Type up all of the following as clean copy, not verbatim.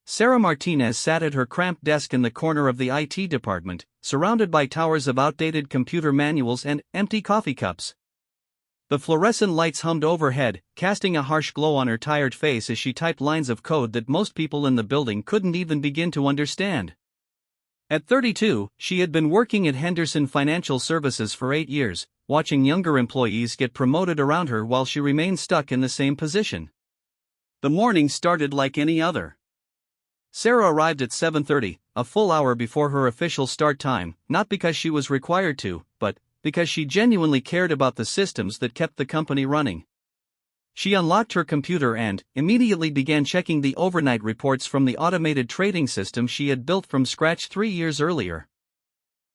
Sarah Martinez sat at her cramped desk in the corner of the IT department, surrounded by towers of outdated computer manuals and empty coffee cups. The fluorescent lights hummed overhead, casting a harsh glow on her tired face as she typed lines of code that most people in the building couldn't even begin to understand. At 32, she had been working at Henderson Financial Services for 8 years, watching younger employees get promoted around her while she remained stuck in the same position. The morning started like any other. Sarah arrived at 7:30, a full hour before her official start time, not because she was required to, but because she genuinely cared about the systems that kept the company running. She unlocked her computer and immediately began checking the overnight reports from the automated trading system she had built from scratch 3 years earlier.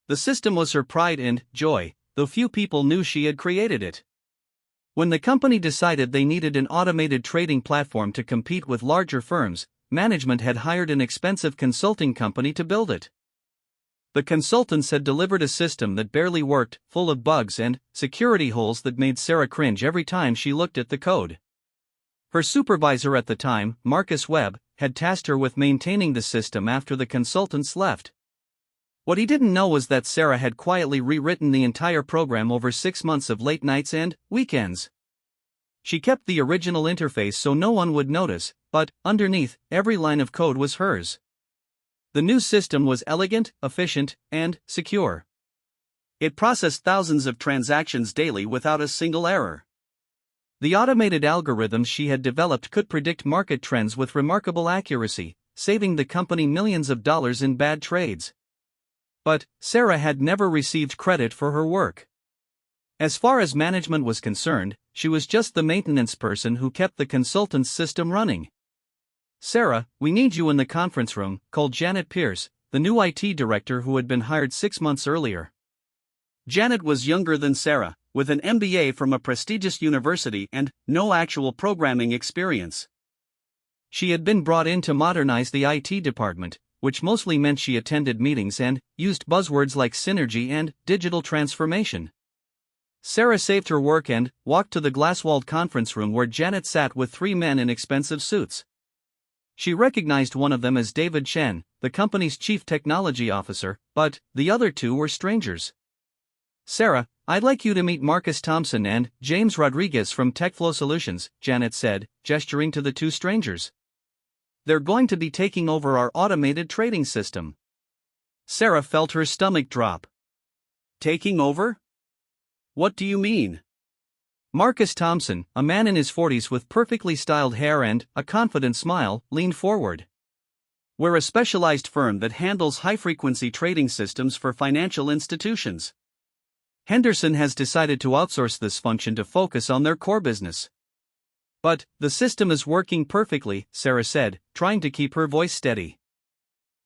The system was her pride and joy, though few people knew she had created it. When the company decided they needed an automated trading platform to compete with larger firms, management had hired an expensive consulting company to build it. The consultants had delivered a system that barely worked, full of bugs and security holes that made Sarah cringe every time she looked at the code. Her supervisor at the time, Marcus Webb, had tasked her with maintaining the system after the consultants left. What he didn't know was that Sarah had quietly rewritten the entire program over 6 months of late nights and weekends. She kept the original interface so no one would notice, but underneath, every line of code was hers. The new system was elegant, efficient, and secure. It processed thousands of transactions daily without a single error. The automated algorithms she had developed could predict market trends with remarkable accuracy, saving the company millions of dollars in bad trades. But Sarah had never received credit for her work. As far as management was concerned, she was just the maintenance person who kept the consultant's system running. "Sarah, we need you in the conference room," called Janet Pierce, the new IT director who had been hired 6 months earlier. Janet was younger than Sarah, with an MBA from a prestigious university and no actual programming experience. She had been brought in to modernize the IT department, which mostly meant she attended meetings and used buzzwords like synergy and digital transformation. Sarah saved her work and walked to the glass-walled conference room where Janet sat with 3 men in expensive suits. She recognized one of them as David Chen, the company's chief technology officer, but the other 2 were strangers. "Sarah, I'd like you to meet Marcus Thompson and James Rodriguez from TechFlow Solutions," Janet said, gesturing to the 2 strangers. "They're going to be taking over our automated trading system." Sarah felt her stomach drop. "Taking over? What do you mean?" Marcus Thompson, a man in his 40s with perfectly styled hair and a confident smile, leaned forward. "We're a specialized firm that handles high-frequency trading systems for financial institutions. Henderson has decided to outsource this function to focus on their core business." "But the system is working perfectly," Sarah said, trying to keep her voice steady.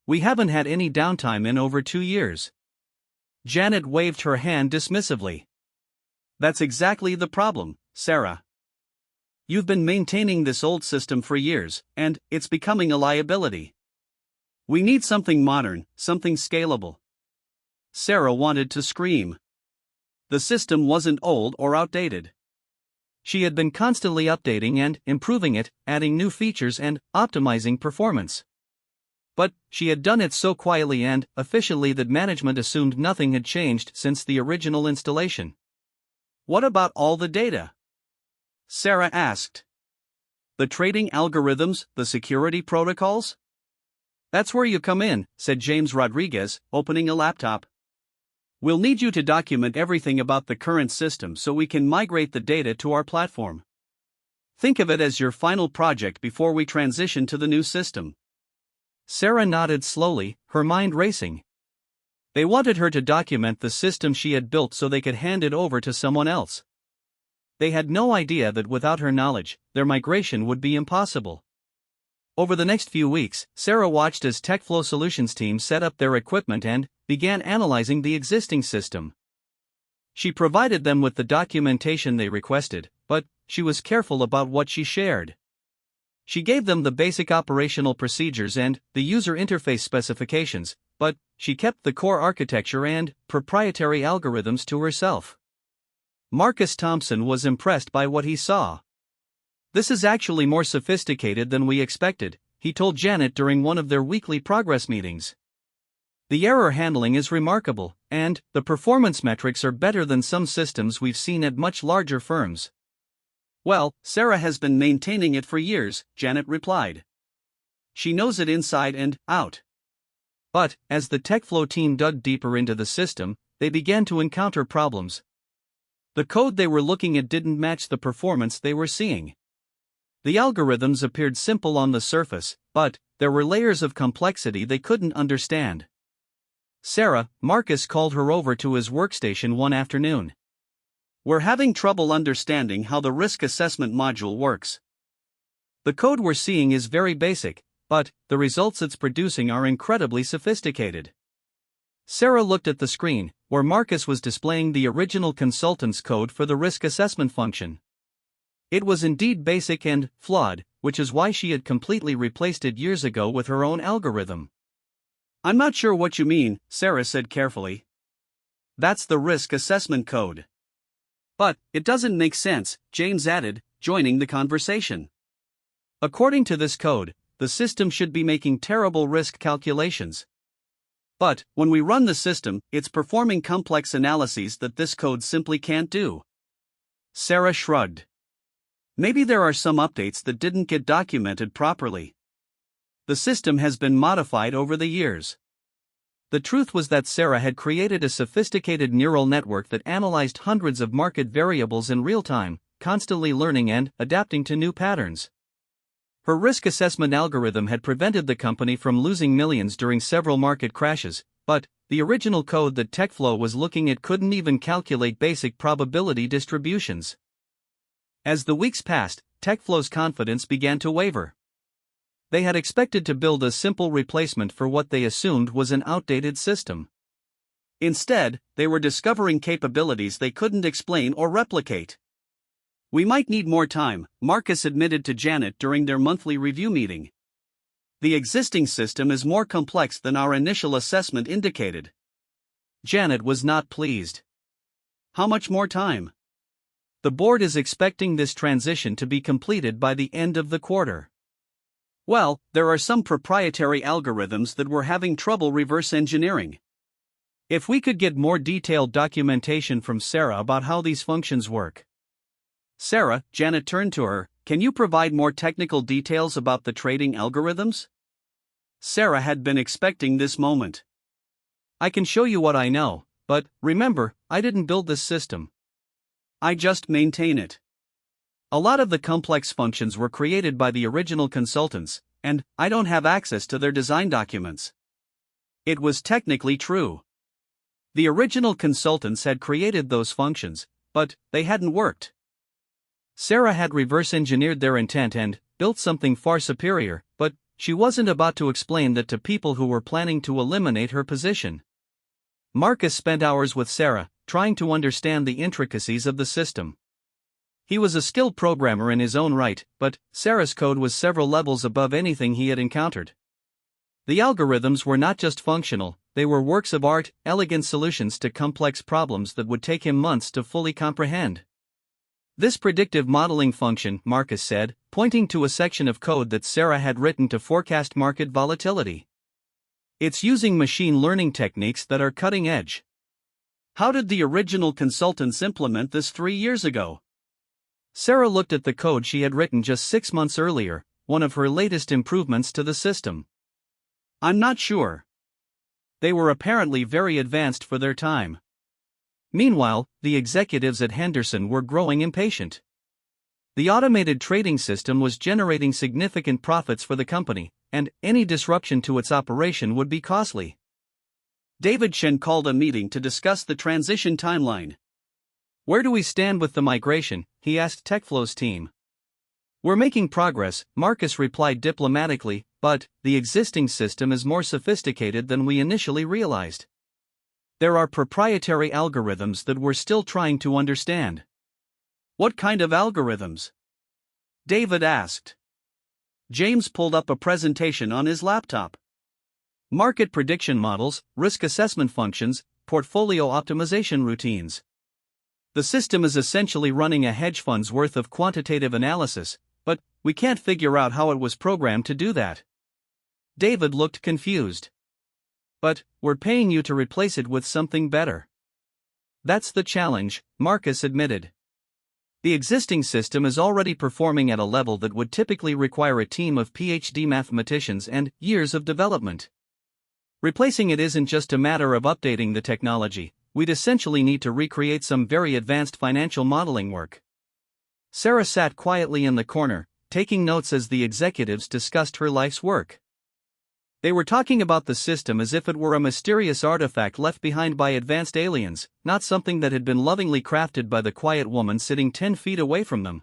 "We haven't had any downtime in over 2 years." Janet waved her hand dismissively. "That's exactly the problem, Sarah. You've been maintaining this old system for years, and it's becoming a liability. We need something modern, something scalable." Sarah wanted to scream. The system wasn't old or outdated. She had been constantly updating and improving it, adding new features and optimizing performance. But she had done it so quietly and efficiently that management assumed nothing had changed since the original installation. "What about all the data?" Sarah asked. "The trading algorithms, the security protocols?" "That's where you come in," said James Rodriguez, opening a laptop. "We'll need you to document everything about the current system so we can migrate the data to our platform. Think of it as your final project before we transition to the new system." Sarah nodded slowly, her mind racing. They wanted her to document the system she had built so they could hand it over to someone else. They had no idea that without her knowledge, their migration would be impossible. Over the next few weeks, Sarah watched as TechFlow Solutions team set up their equipment and began analyzing the existing system. She provided them with the documentation they requested, but she was careful about what she shared. She gave them the basic operational procedures and the user interface specifications, but she kept the core architecture and proprietary algorithms to herself. Marcus Thompson was impressed by what he saw. "This is actually more sophisticated than we expected," he told Janet during one of their weekly progress meetings. The error handling is remarkable, and the performance metrics are better than some systems we've seen at much larger firms. Well, Sarah has been maintaining it for years, Janet replied. She knows it inside and out. But, as the TechFlow team dug deeper into the system, they began to encounter problems. The code they were looking at didn't match the performance they were seeing. The algorithms appeared simple on the surface, but there were layers of complexity they couldn't understand. Marcus called her over to his workstation one afternoon. "We're having trouble understanding how the risk assessment module works. The code we're seeing is very basic, but the results it's producing are incredibly sophisticated." Sarah looked at the screen, where Marcus was displaying the original consultant's code for the risk assessment function. It was indeed basic and flawed, which is why she had completely replaced it years ago with her own algorithm. "I'm not sure what you mean," Sarah said carefully. "That's the risk assessment code." "But it doesn't make sense," James added, joining the conversation. "According to this code, the system should be making terrible risk calculations. But when we run the system, it's performing complex analyses that this code simply can't do." Sarah shrugged. "Maybe there are some updates that didn't get documented properly. The system has been modified over the years." The truth was that Sarah had created a sophisticated neural network that analyzed hundreds of market variables in real time, constantly learning and adapting to new patterns. Her risk assessment algorithm had prevented the company from losing millions during several market crashes, but the original code that TechFlow was looking at couldn't even calculate basic probability distributions. As the weeks passed, TechFlow's confidence began to waver. They had expected to build a simple replacement for what they assumed was an outdated system. Instead, they were discovering capabilities they couldn't explain or replicate. "We might need more time," Marcus admitted to Janet during their monthly review meeting. "The existing system is more complex than our initial assessment indicated." Janet was not pleased. "How much more time?" "The board is expecting this transition to be completed by the end of the quarter." "Well, there are some proprietary algorithms that we're having trouble reverse engineering. If we could get more detailed documentation from Sarah about how these functions work." "Sarah," Janet turned to her, "can you provide more technical details about the trading algorithms?" Sarah had been expecting this moment. "I can show you what I know, but remember, I didn't build this system. I just maintain it. A lot of the complex functions were created by the original consultants, and I don't have access to their design documents." It was technically true. The original consultants had created those functions, but they hadn't worked. Sarah had reverse engineered their intent and built something far superior, but she wasn't about to explain that to people who were planning to eliminate her position. Marcus spent hours with Sarah, trying to understand the intricacies of the system. He was a skilled programmer in his own right, but Sarah's code was several levels above anything he had encountered. The algorithms were not just functional, they were works of art, elegant solutions to complex problems that would take him months to fully comprehend. "This predictive modeling function," Marcus said, pointing to a section of code that Sarah had written to forecast market volatility. "It's using machine learning techniques that are cutting edge." "How did the original consultants implement this 3 years ago?" Sarah looked at the code she had written just 6 months earlier, one of her latest improvements to the system. "I'm not sure. They were apparently very advanced for their time." Meanwhile, the executives at Henderson were growing impatient. The automated trading system was generating significant profits for the company, and any disruption to its operation would be costly. David Shen called a meeting to discuss the transition timeline. "Where do we stand with the migration?" he asked TechFlow's team. "We're making progress," Marcus replied diplomatically, "but the existing system is more sophisticated than we initially realized. There are proprietary algorithms that we're still trying to understand." "What kind of algorithms?" David asked. James pulled up a presentation on his laptop. "Market prediction models, risk assessment functions, portfolio optimization routines. The system is essentially running a hedge fund's worth of quantitative analysis, but we can't figure out how it was programmed to do that." David looked confused. But, we're paying you to replace it with something better. That's the challenge, Marcus admitted. The existing system is already performing at a level that would typically require a team of PhD mathematicians and years of development. Replacing it isn't just a matter of updating the technology, we'd essentially need to recreate some very advanced financial modeling work. Sarah sat quietly in the corner, taking notes as the executives discussed her life's work. They were talking about the system as if it were a mysterious artifact left behind by advanced aliens, not something that had been lovingly crafted by the quiet woman sitting 10 feet away from them.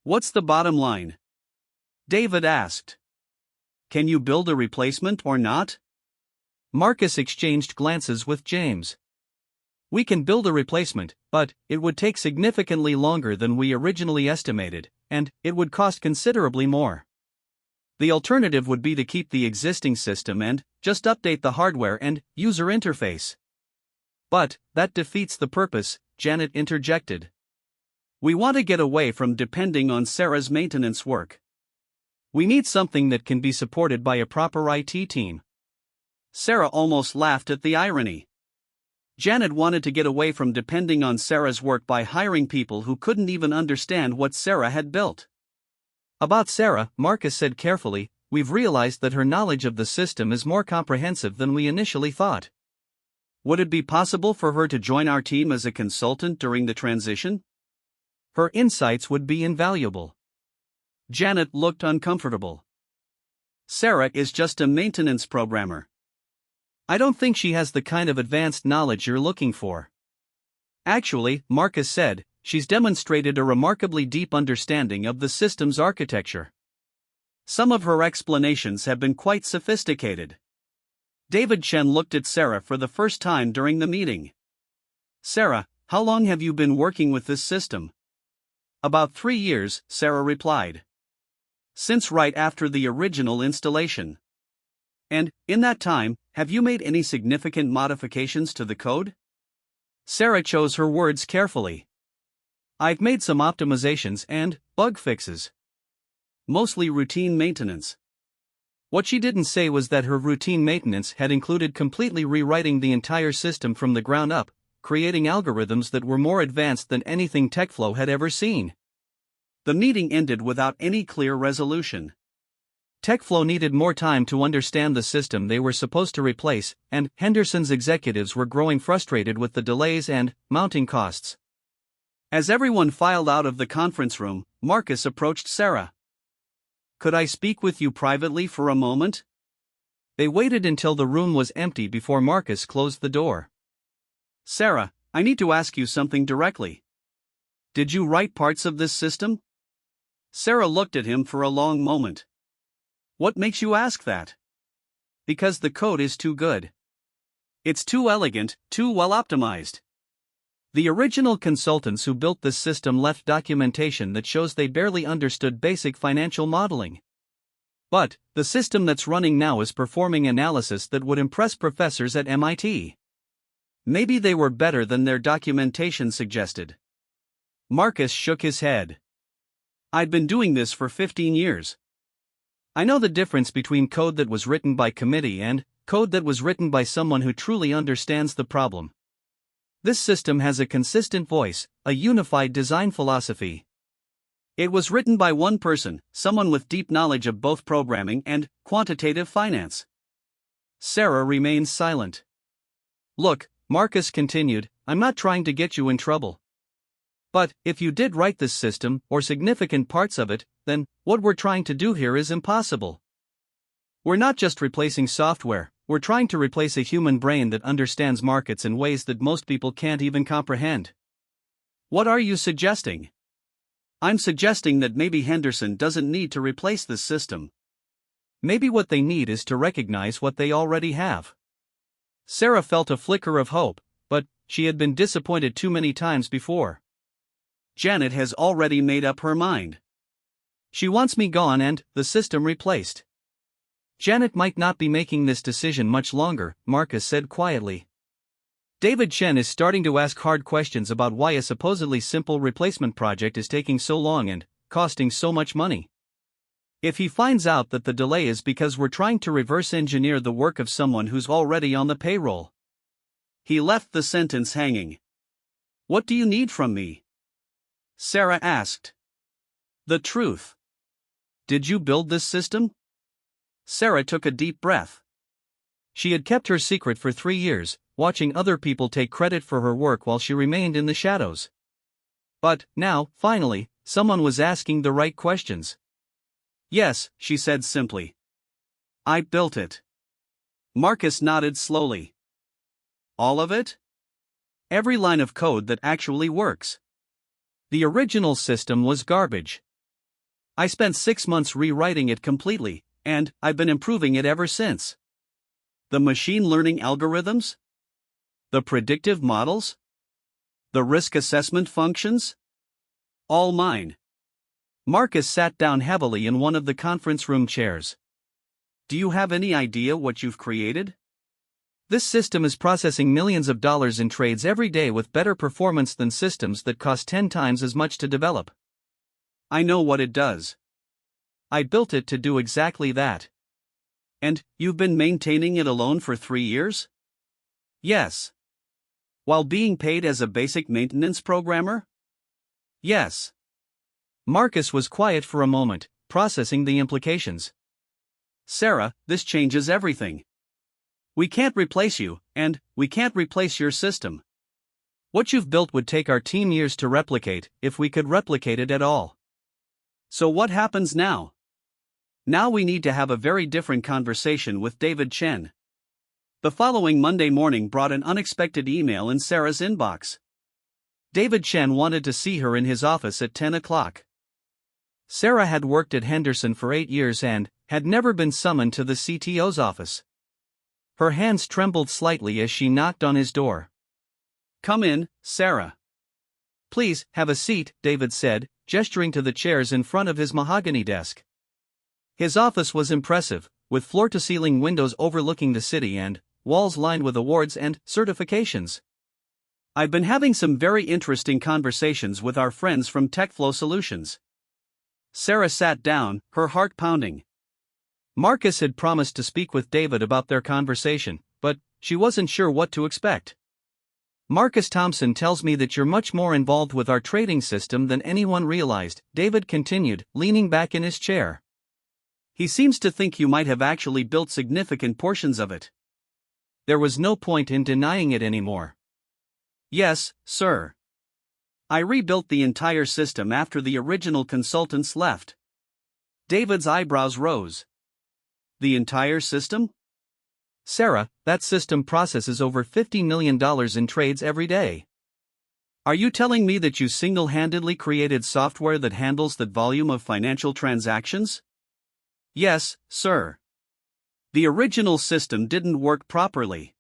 "What's the bottom line?" David asked. "Can you build a replacement or not?" Marcus exchanged glances with James. "We can build a replacement, but it would take significantly longer than we originally estimated, and it would cost considerably more. The alternative would be to keep the existing system and just update the hardware and user interface." "But that defeats the purpose," Janet interjected. "We want to get away from depending on Sarah's maintenance work. We need something that can be supported by a proper IT team." Sarah almost laughed at the irony. Janet wanted to get away from depending on Sarah's work by hiring people who couldn't even understand what Sarah had built. "About Sarah," Marcus said carefully, "we've realized that her knowledge of the system is more comprehensive than we initially thought. Would it be possible for her to join our team as a consultant during the transition? Her insights would be invaluable." Janet looked uncomfortable. "Sarah is just a maintenance programmer. I don't think she has the kind of advanced knowledge you're looking for." "Actually," Marcus said, "she's demonstrated a remarkably deep understanding of the system's architecture. Some of her explanations have been quite sophisticated." David Chen looked at Sarah for the first time during the meeting. "Sarah, how long have you been working with this system?" "About 3 years," Sarah replied. "Since right after the original installation." "And, in that time, have you made any significant modifications to the code?" Sarah chose her words carefully. "I've made some optimizations and bug fixes. Mostly routine maintenance." What she didn't say was that her routine maintenance had included completely rewriting the entire system from the ground up, creating algorithms that were more advanced than anything TechFlow had ever seen. The meeting ended without any clear resolution. TechFlow needed more time to understand the system they were supposed to replace, and Henderson's executives were growing frustrated with the delays and mounting costs. As everyone filed out of the conference room, Marcus approached Sarah. "Could I speak with you privately for a moment?" They waited until the room was empty before Marcus closed the door. "Sarah, I need to ask you something directly. Did you write parts of this system?" Sarah looked at him for a long moment. "What makes you ask that?" "Because the code is too good. It's too elegant, too well optimized. The original consultants who built this system left documentation that shows they barely understood basic financial modeling. But the system that's running now is performing analysis that would impress professors at MIT. Maybe they were better than their documentation suggested." Marcus shook his head. "I'd been doing this for 15 years. I know the difference between code that was written by committee and code that was written by someone who truly understands the problem. This system has a consistent voice, a unified design philosophy. It was written by one person, someone with deep knowledge of both programming and quantitative finance." Sarah remained silent. "Look," Marcus continued, "I'm not trying to get you in trouble. But if you did write this system, or significant parts of it, then what we're trying to do here is impossible. We're not just replacing software, we're trying to replace a human brain that understands markets in ways that most people can't even comprehend." "What are you suggesting?" "I'm suggesting that maybe Henderson doesn't need to replace this system. Maybe what they need is to recognize what they already have." Sarah felt a flicker of hope, but she had been disappointed too many times before. "Janet has already made up her mind. She wants me gone and the system replaced." "Janet might not be making this decision much longer," Marcus said quietly. "David Chen is starting to ask hard questions about why a supposedly simple replacement project is taking so long and costing so much money. If he finds out that the delay is because we're trying to reverse engineer the work of someone who's already on the payroll. He left the sentence hanging. What do you need from me? Sarah asked. The truth. Did you build this system? Sarah took a deep breath. She had kept her secret for 3 years, watching other people take credit for her work while she remained in the shadows. But, now, finally, someone was asking the right questions. Yes, she said simply. I built it. Marcus nodded slowly. All of it? Every line of code that actually works. The original system was garbage. I spent 6 months rewriting it completely, and I've been improving it ever since. The machine learning algorithms? The predictive models? The risk assessment functions? All mine. Marcus sat down heavily in one of the conference room chairs. Do you have any idea what you've created? This system is processing millions of dollars in trades every day with better performance than systems that cost 10 times as much to develop. I know what it does. I built it to do exactly that. And you've been maintaining it alone for 3 years? Yes. While being paid as a basic maintenance programmer? Yes. Marcus was quiet for a moment, processing the implications. Sarah, this changes everything. We can't replace you, and we can't replace your system. What you've built would take our team years to replicate, if we could replicate it at all. So what happens now? Now we need to have a very different conversation with David Chen. The following Monday morning brought an unexpected email in Sarah's inbox. David Chen wanted to see her in his office at 10 o'clock. Sarah had worked at Henderson for 8 years and had never been summoned to the CTO's office. Her hands trembled slightly as she knocked on his door. Come in, Sarah. Please, have a seat, David said, gesturing to the chairs in front of his mahogany desk. His office was impressive, with floor-to-ceiling windows overlooking the city and walls lined with awards and certifications. I've been having some very interesting conversations with our friends from TechFlow Solutions. Sarah sat down, her heart pounding. Marcus had promised to speak with David about their conversation, but she wasn't sure what to expect. Marcus Thompson tells me that you're much more involved with our trading system than anyone realized, David continued, leaning back in his chair. He seems to think you might have actually built significant portions of it. There was no point in denying it anymore. Yes, sir. I rebuilt the entire system after the original consultants left. David's eyebrows rose. The entire system? Sarah, that system processes over $50 million in trades every day. Are you telling me that you single-handedly created software that handles that volume of financial transactions? Yes, sir. The original system didn't work properly.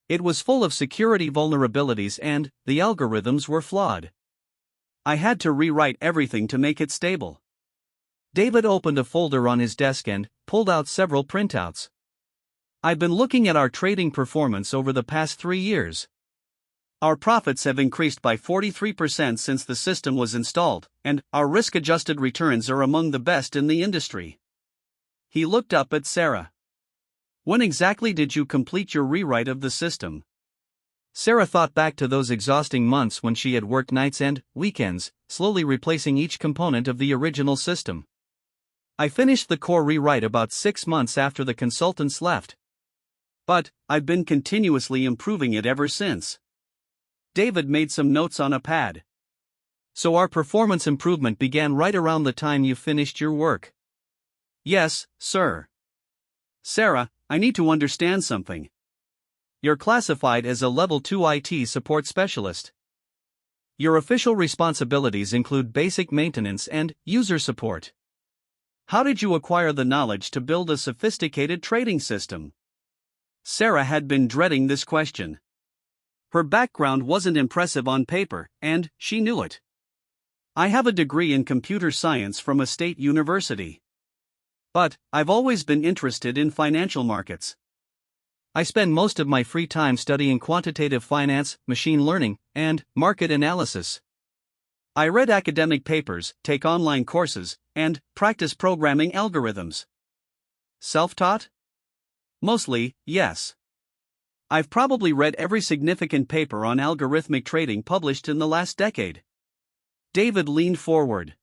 It was full of security vulnerabilities and the algorithms were flawed. I had to rewrite everything to make it stable. David opened a folder on his desk and pulled out several printouts. I've been looking at our trading performance over the past 3 years. Our profits have increased by 43% since the system was installed, and our risk-adjusted returns are among the best in the industry. He looked up at Sarah. When exactly did you complete your rewrite of the system? Sarah thought back to those exhausting months when she had worked nights and weekends, slowly replacing each component of the original system. I finished the core rewrite about 6 months after the consultants left. But I've been continuously improving it ever since. David made some notes on a pad. So our performance improvement began right around the time you finished your work. Yes, sir. Sarah, I need to understand something. You're classified as a Level 2 IT support specialist. Your official responsibilities include basic maintenance and user support. How did you acquire the knowledge to build a sophisticated trading system? Sarah had been dreading this question. Her background wasn't impressive on paper, and she knew it. I have a degree in computer science from a state university. But I've always been interested in financial markets. I spend most of my free time studying quantitative finance, machine learning, and market analysis. I read academic papers, take online courses, and practice programming algorithms. Self-taught? Mostly, yes. I've probably read every significant paper on algorithmic trading published in the last decade. David leaned forward.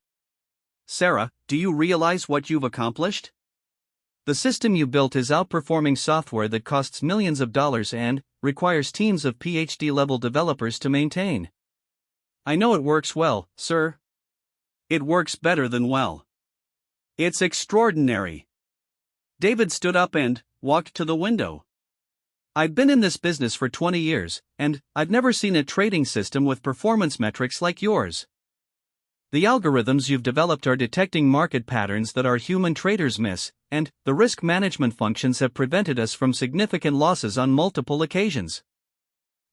Sarah, do you realize what you've accomplished? The system you built is outperforming software that costs millions of dollars and requires teams of PhD-level developers to maintain. I know it works well, sir. It works better than well. It's extraordinary. David stood up and walked to the window. I've been in this business for 20 years, and I've never seen a trading system with performance metrics like yours. The algorithms you've developed are detecting market patterns that our human traders miss, and the risk management functions have prevented us from significant losses on multiple occasions.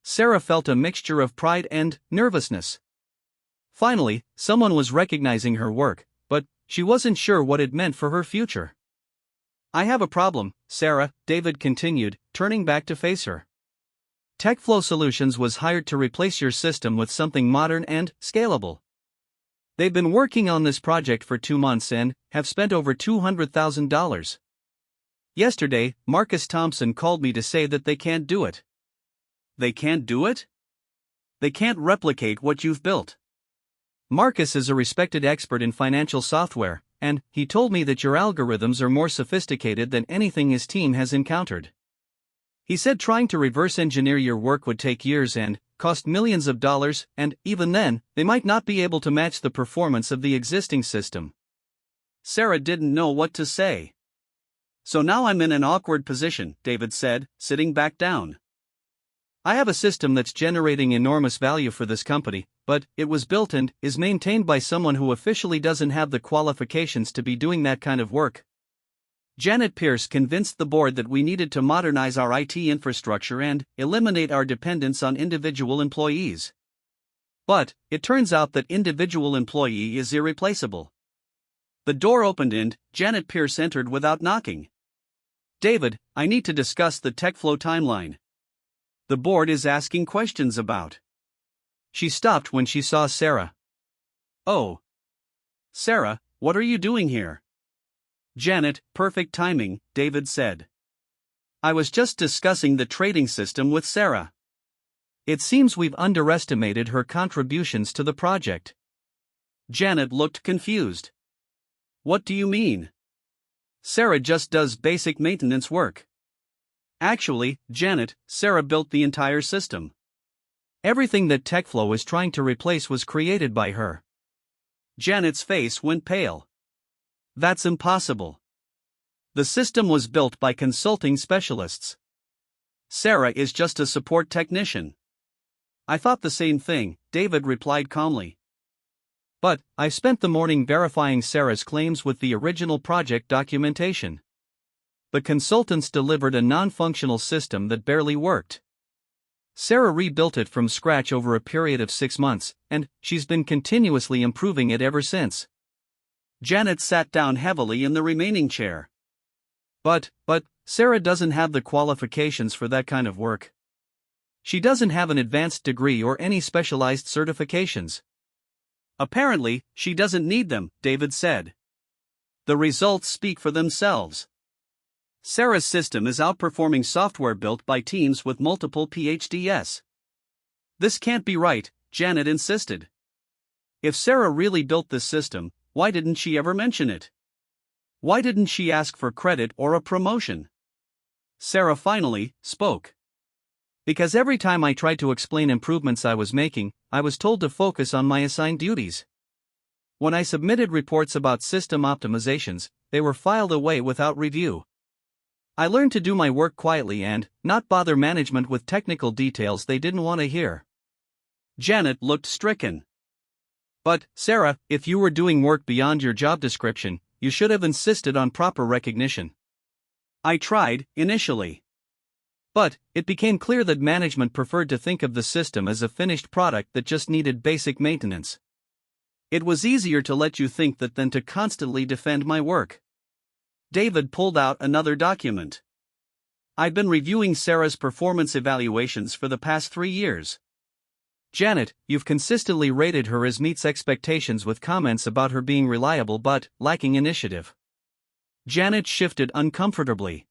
Sarah felt a mixture of pride and nervousness. Finally, someone was recognizing her work, but she wasn't sure what it meant for her future. I have a problem, Sarah, David continued, turning back to face her. TechFlow Solutions was hired to replace your system with something modern and scalable. They've been working on this project for 2 months and have spent over $200,000. Yesterday, Marcus Thompson called me to say that they can't do it. They can't do it? They can't replicate what you've built. Marcus is a respected expert in financial software, and he told me that your algorithms are more sophisticated than anything his team has encountered. He said trying to reverse engineer your work would take years and cost millions of dollars, and even then, they might not be able to match the performance of the existing system. Sarah didn't know what to say. So now I'm in an awkward position, David said, sitting back down. I have a system that's generating enormous value for this company, but it was built and is maintained by someone who officially doesn't have the qualifications to be doing that kind of work. Janet Pierce convinced the board that we needed to modernize our IT infrastructure and eliminate our dependence on individual employees. But it turns out that individual employee is irreplaceable. The door opened and Janet Pierce entered without knocking. David, I need to discuss the TechFlow timeline. The board is asking questions about. She stopped when she saw Sarah. Oh. Sarah, what are you doing here? Janet, perfect timing, David said. I was just discussing the trading system with Sarah. It seems we've underestimated her contributions to the project. Janet looked confused. What do you mean? Sarah just does basic maintenance work. Actually, Janet, Sarah built the entire system. Everything that TechFlow is trying to replace was created by her. Janet's face went pale. That's impossible. The system was built by consulting specialists. Sarah is just a support technician. I thought the same thing, David replied calmly. But I spent the morning verifying Sarah's claims with the original project documentation. The consultants delivered a non-functional system that barely worked. Sarah rebuilt it from scratch over a period of 6 months, and she's been continuously improving it ever since. Janet sat down heavily in the remaining chair. But, Sarah doesn't have the qualifications for that kind of work. She doesn't have an advanced degree or any specialized certifications. Apparently, she doesn't need them, David said. The results speak for themselves. Sarah's system is outperforming software built by teams with multiple PhDs. This can't be right, Janet insisted. If Sarah really built this system, why didn't she ever mention it? Why didn't she ask for credit or a promotion? Sarah finally spoke. Because every time I tried to explain improvements I was making, I was told to focus on my assigned duties. When I submitted reports about system optimizations, they were filed away without review. I learned to do my work quietly and not bother management with technical details they didn't want to hear. Janet looked stricken. But, Sarah, if you were doing work beyond your job description, you should have insisted on proper recognition. I tried, initially. But it became clear that management preferred to think of the system as a finished product that just needed basic maintenance. It was easier to let you think that than to constantly defend my work. David pulled out another document. I've been reviewing Sarah's performance evaluations for the past 3 years. Janet, you've consistently rated her as meets expectations with comments about her being reliable but lacking initiative. Janet shifted uncomfortably.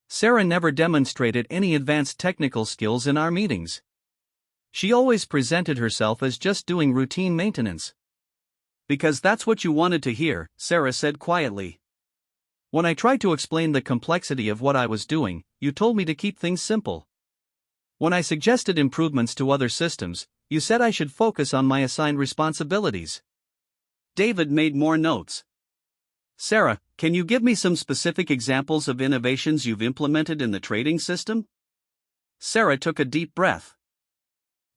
Sarah never demonstrated any advanced technical skills in our meetings. She always presented herself as just doing routine maintenance. Because that's what you wanted to hear, Sarah said quietly. When I tried to explain the complexity of what I was doing, you told me to keep things simple. When I suggested improvements to other systems, you said I should focus on my assigned responsibilities. David made more notes. Sarah, can you give me some specific examples of innovations you've implemented in the trading system? Sarah took a deep breath.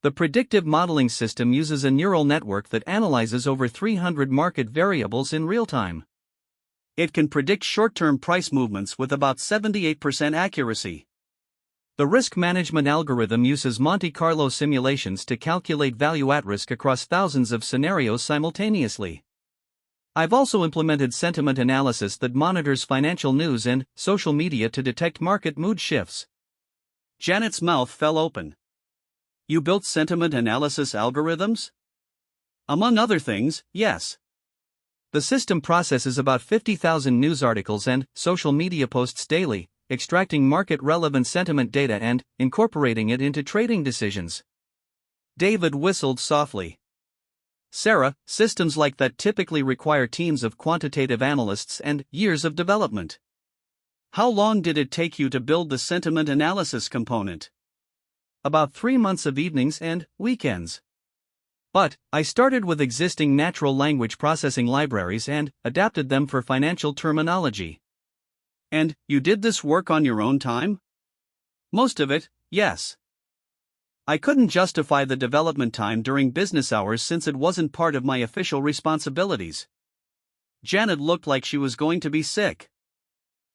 The predictive modeling system uses a neural network that analyzes over 300 market variables in real time. It can predict short-term price movements with about 78% accuracy. The risk management algorithm uses Monte Carlo simulations to calculate value at risk across thousands of scenarios simultaneously. I've also implemented sentiment analysis that monitors financial news and social media to detect market mood shifts. Janet's mouth fell open. You built sentiment analysis algorithms? Among other things, yes. The system processes about 50,000 news articles and social media posts daily, extracting market-relevant sentiment data and incorporating it into trading decisions. David whistled softly. Sarah, systems like that typically require teams of quantitative analysts and years of development. How long did it take you to build the sentiment analysis component? About 3 months of evenings and weekends. But I started with existing natural language processing libraries and adapted them for financial terminology. And you did this work on your own time? Most of it, yes. I couldn't justify the development time during business hours since it wasn't part of my official responsibilities. Janet looked like she was going to be sick.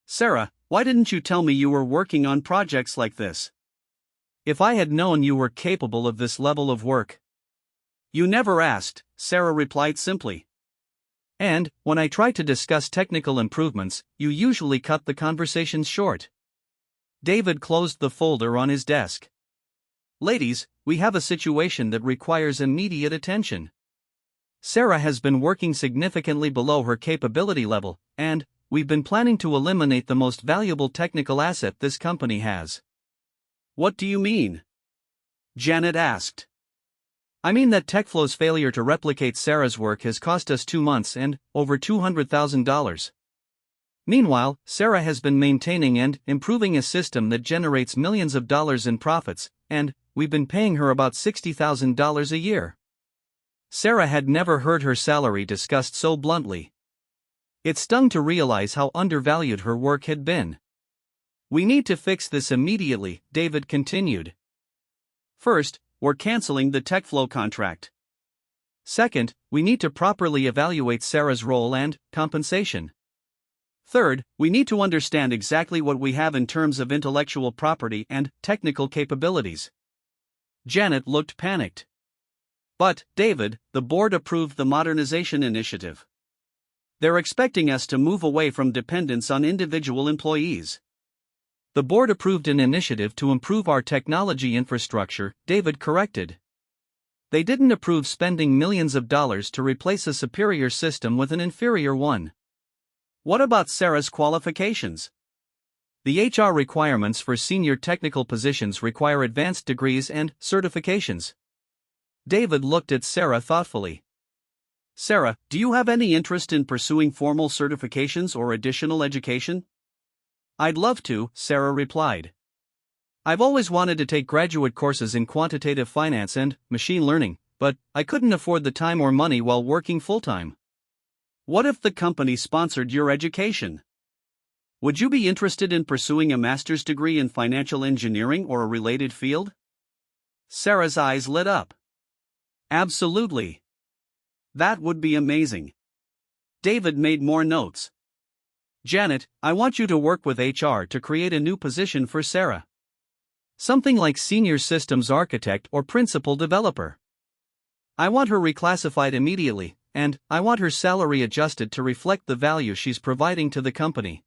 Sarah, why didn't you tell me you were working on projects like this? If I had known you were capable of this level of work. You never asked, Sarah replied simply. And, when I try to discuss technical improvements, you usually cut the conversations short. David closed the folder on his desk. Ladies, we have a situation that requires immediate attention. Sarah has been working significantly below her capability level, and we've been planning to eliminate the most valuable technical asset this company has. What do you mean? Janet asked. I mean that TechFlow's failure to replicate Sarah's work has cost us 2 months and over $200,000. Meanwhile, Sarah has been maintaining and improving a system that generates millions of dollars in profits, and we've been paying her about $60,000 a year. Sarah had never heard her salary discussed so bluntly. It stung to realize how undervalued her work had been. We need to fix this immediately, David continued. First, we're canceling the TechFlow contract. Second, we need to properly evaluate Sarah's role and compensation. Third, we need to understand exactly what we have in terms of intellectual property and technical capabilities. Janet looked panicked. But, David, the board approved the modernization initiative. They're expecting us to move away from dependence on individual employees. The board approved an initiative to improve our technology infrastructure, David corrected. They didn't approve spending millions of dollars to replace a superior system with an inferior one. What about Sarah's qualifications? The HR requirements for senior technical positions require advanced degrees and certifications. David looked at Sarah thoughtfully. Sarah, do you have any interest in pursuing formal certifications or additional education? I'd love to, Sarah replied. I've always wanted to take graduate courses in quantitative finance and machine learning, but I couldn't afford the time or money while working full-time. What if the company sponsored your education? Would you be interested in pursuing a master's degree in financial engineering or a related field? Sarah's eyes lit up. Absolutely. That would be amazing. David made more notes. Janet, I want you to work with HR to create a new position for Sarah. Something like senior systems architect or principal developer. I want her reclassified immediately, and I want her salary adjusted to reflect the value she's providing to the company.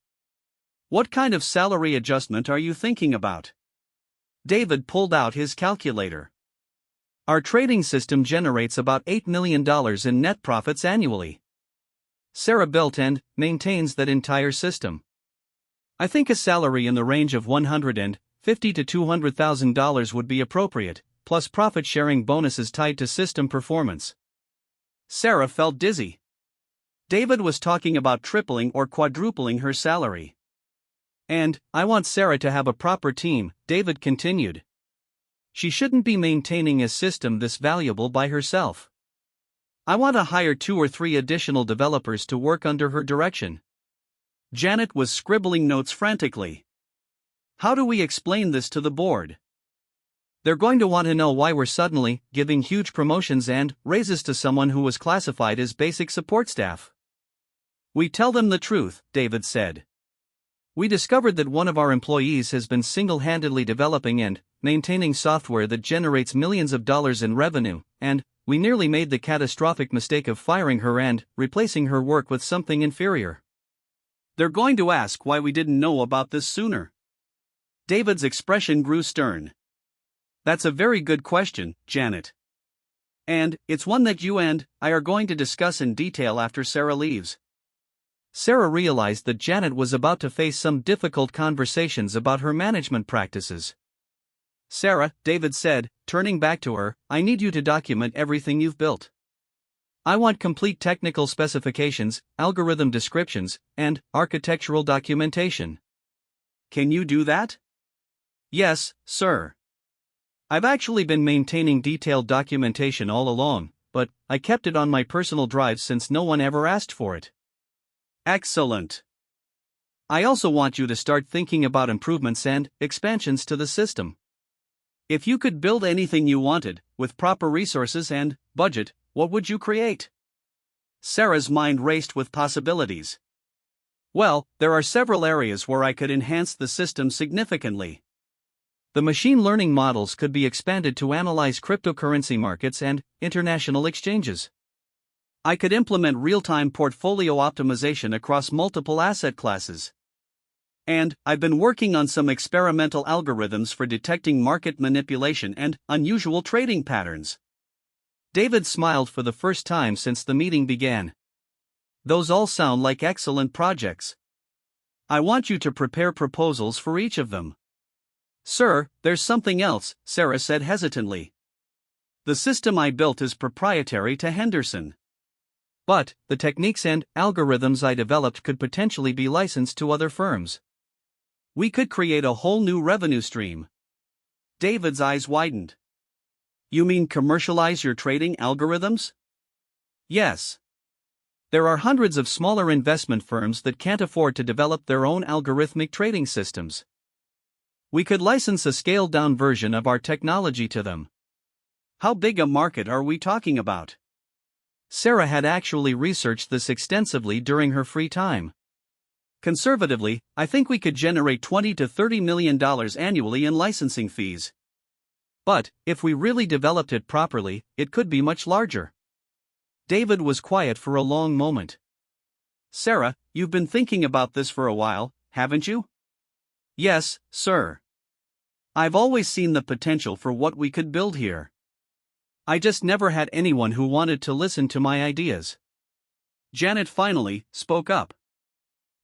What kind of salary adjustment are you thinking about? David pulled out his calculator. Our trading system generates about $8 million in net profits annually. Sarah built and maintains that entire system. I think a salary in the range of $150,000 to $200,000 would be appropriate, plus profit-sharing bonuses tied to system performance. Sarah felt dizzy. David was talking about tripling or quadrupling her salary. And I want Sarah to have a proper team, David continued. She shouldn't be maintaining a system this valuable by herself. I want to hire 2 or 3 additional developers to work under her direction. Janet was scribbling notes frantically. How do we explain this to the board? They're going to want to know why we're suddenly giving huge promotions and raises to someone who was classified as basic support staff. We tell them the truth, David said. We discovered that one of our employees has been single-handedly developing and maintaining software that generates millions of dollars in revenue, and we nearly made the catastrophic mistake of firing her and replacing her work with something inferior. They're going to ask why we didn't know about this sooner. David's expression grew stern. That's a very good question, Janet. And it's one that you and I are going to discuss in detail after Sarah leaves. Sarah realized that Janet was about to face some difficult conversations about her management practices. Sarah, David said, turning back to her, I need you to document everything you've built. I want complete technical specifications, algorithm descriptions, and architectural documentation. Can you do that? Yes, sir. I've actually been maintaining detailed documentation all along, but I kept it on my personal drive since no one ever asked for it. Excellent. I also want you to start thinking about improvements and expansions to the system. If you could build anything you wanted, with proper resources and budget, what would you create? Sarah's mind raced with possibilities. Well, there are several areas where I could enhance the system significantly. The machine learning models could be expanded to analyze cryptocurrency markets and international exchanges. I could implement real-time portfolio optimization across multiple asset classes. And I've been working on some experimental algorithms for detecting market manipulation and unusual trading patterns. David smiled for the first time since the meeting began. Those all sound like excellent projects. I want you to prepare proposals for each of them. Sir, there's something else, Sarah said hesitantly. The system I built is proprietary to Henderson. But the techniques and algorithms I developed could potentially be licensed to other firms. We could create a whole new revenue stream. David's eyes widened. You mean commercialize your trading algorithms? Yes. There are hundreds of smaller investment firms that can't afford to develop their own algorithmic trading systems. We could license a scaled-down version of our technology to them. How big a market are we talking about? Sarah had actually researched this extensively during her free time. Conservatively, I think we could generate $20 to $30 million annually in licensing fees. But, if we really developed it properly, it could be much larger. David was quiet for a long moment. Sarah, you've been thinking about this for a while, haven't you? Yes, sir. I've always seen the potential for what we could build here. I just never had anyone who wanted to listen to my ideas. Janet finally spoke up.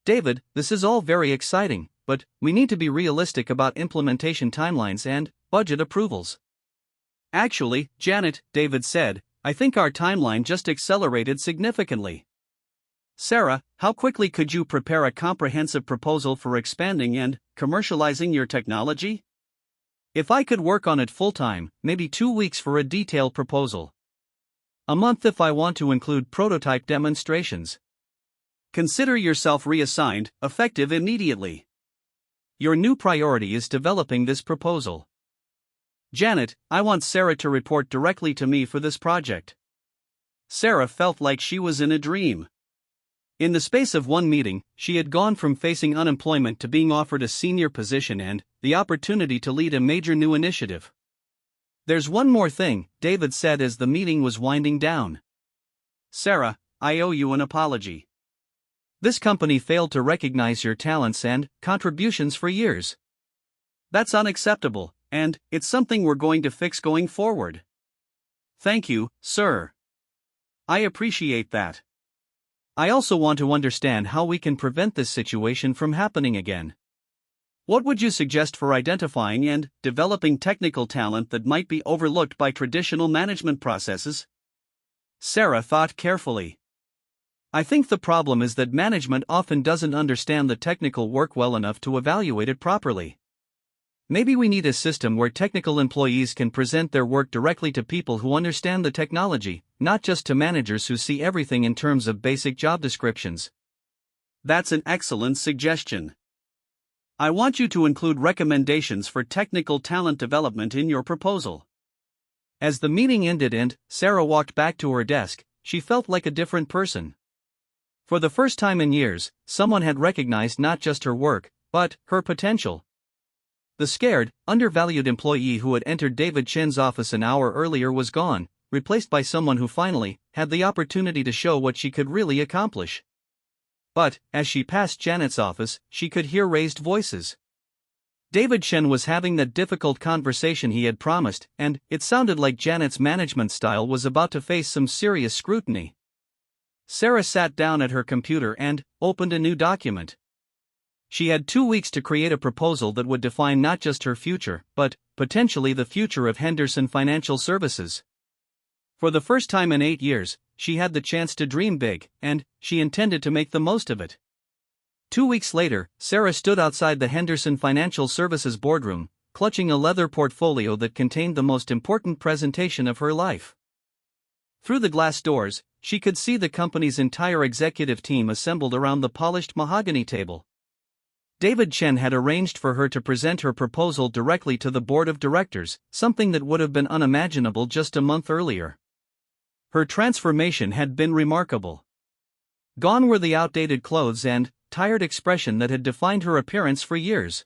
David, this is all very exciting, but we need to be realistic about implementation timelines and budget approvals. Actually, Janet, David said, I think our timeline just accelerated significantly. Sarah, how quickly could you prepare a comprehensive proposal for expanding and commercializing your technology? If I could work on it full-time, maybe 2 weeks for a detailed proposal. A month if I want to include prototype demonstrations. Consider yourself reassigned, effective immediately. Your new priority is developing this proposal. Janet, I want Sarah to report directly to me for this project. Sarah felt like she was in a dream. In the space of one meeting, she had gone from facing unemployment to being offered a senior position and the opportunity to lead a major new initiative. There's one more thing, David said as the meeting was winding down. Sarah, I owe you an apology. This company failed to recognize your talents and contributions for years. That's unacceptable, and it's something we're going to fix going forward. Thank you, sir. I appreciate that. I also want to understand how we can prevent this situation from happening again. What would you suggest for identifying and developing technical talent that might be overlooked by traditional management processes? Sarah thought carefully. I think the problem is that management often doesn't understand the technical work well enough to evaluate it properly. Maybe we need a system where technical employees can present their work directly to people who understand the technology, not just to managers who see everything in terms of basic job descriptions. That's an excellent suggestion. I want you to include recommendations for technical talent development in your proposal. As the meeting ended and Sarah walked back to her desk, she felt like a different person. For the first time in years, someone had recognized not just her work, but her potential. The scared, undervalued employee who had entered David Chen's office an hour earlier was gone, replaced by someone who finally had the opportunity to show what she could really accomplish. But, as she passed Janet's office, she could hear raised voices. David Chen was having that difficult conversation he had promised, and it sounded like Janet's management style was about to face some serious scrutiny. Sarah sat down at her computer and opened a new document. She had 2 weeks to create a proposal that would define not just her future, but potentially the future of Henderson Financial Services. For the first time in 8 years, she had the chance to dream big, and she intended to make the most of it. 2 weeks later, Sarah stood outside the Henderson Financial Services boardroom, clutching a leather portfolio that contained the most important presentation of her life. Through the glass doors, she could see the company's entire executive team assembled around the polished mahogany table. David Chen had arranged for her to present her proposal directly to the board of directors, something that would have been unimaginable just a month earlier. Her transformation had been remarkable. Gone were the outdated clothes and tired expression that had defined her appearance for years.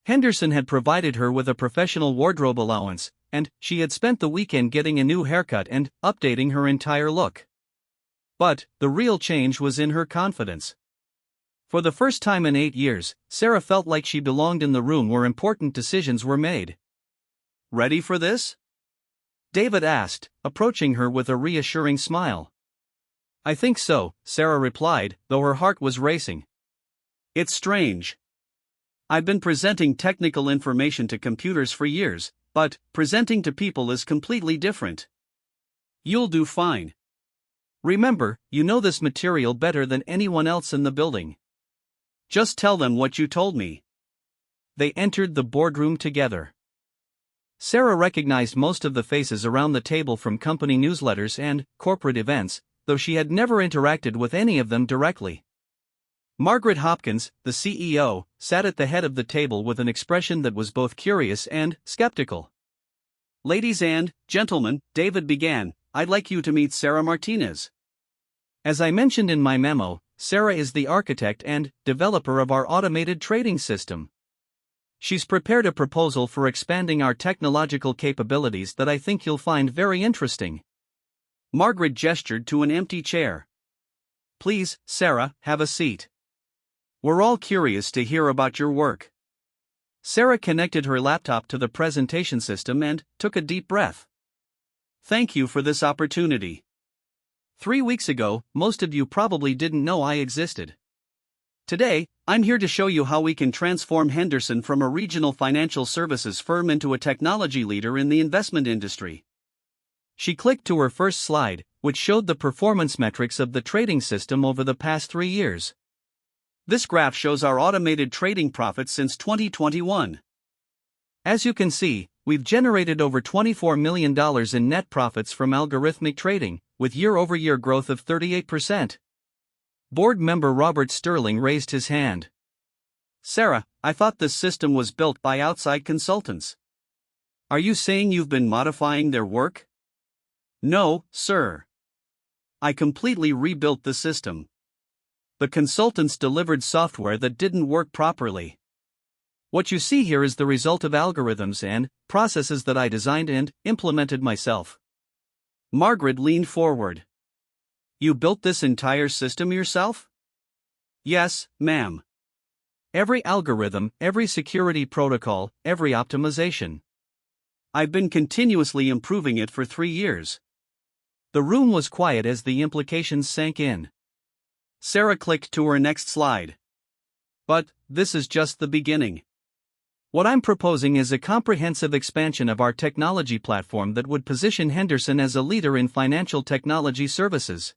Henderson had provided her with a professional wardrobe allowance, and she had spent the weekend getting a new haircut and updating her entire look. But the real change was in her confidence. For the first time in 8 years, Sarah felt like she belonged in the room where important decisions were made. "Ready for this?" David asked, approaching her with a reassuring smile. "I think so," Sarah replied, though her heart was racing. "It's strange. I've been presenting technical information to computers for years, but presenting to people is completely different. You'll do fine. Remember, you know this material better than anyone else in the building. Just tell them what you told me." They entered the boardroom together. Sarah recognized most of the faces around the table from company newsletters and corporate events, though she had never interacted with any of them directly. Margaret Hopkins, the CEO, sat at the head of the table with an expression that was both curious and skeptical. "Ladies and gentlemen," David began, "I'd like you to meet Sarah Martinez. As I mentioned in my memo, Sarah is the architect and developer of our automated trading system. She's prepared a proposal for expanding our technological capabilities that I think you'll find very interesting." Margaret gestured to an empty chair. "Please, Sarah, have a seat. We're all curious to hear about your work." Sarah connected her laptop to the presentation system and took a deep breath. "Thank you for this opportunity. 3 weeks ago, most of you probably didn't know I existed. Today, I'm here to show you how we can transform Henderson from a regional financial services firm into a technology leader in the investment industry." She clicked to her first slide, which showed the performance metrics of the trading system over the past 3 years. "This graph shows our automated trading profits since 2021. As you can see, we've generated over $24 million in net profits from algorithmic trading, with year-over-year growth of 38%. Board member Robert Sterling raised his hand. "Sarah, I thought this system was built by outside consultants. Are you saying you've been modifying their work?" "No, sir. I completely rebuilt the system. The consultants delivered software that didn't work properly. What you see here is the result of algorithms and processes that I designed and implemented myself." Margaret leaned forward. "You built this entire system yourself?" "Yes, ma'am. Every algorithm, every security protocol, every optimization. I've been continuously improving it for 3 years. The room was quiet as the implications sank in. Sarah clicked to her next slide. But this is just the beginning. What I'm proposing is a comprehensive expansion of our technology platform that would position Henderson as a leader in financial technology services.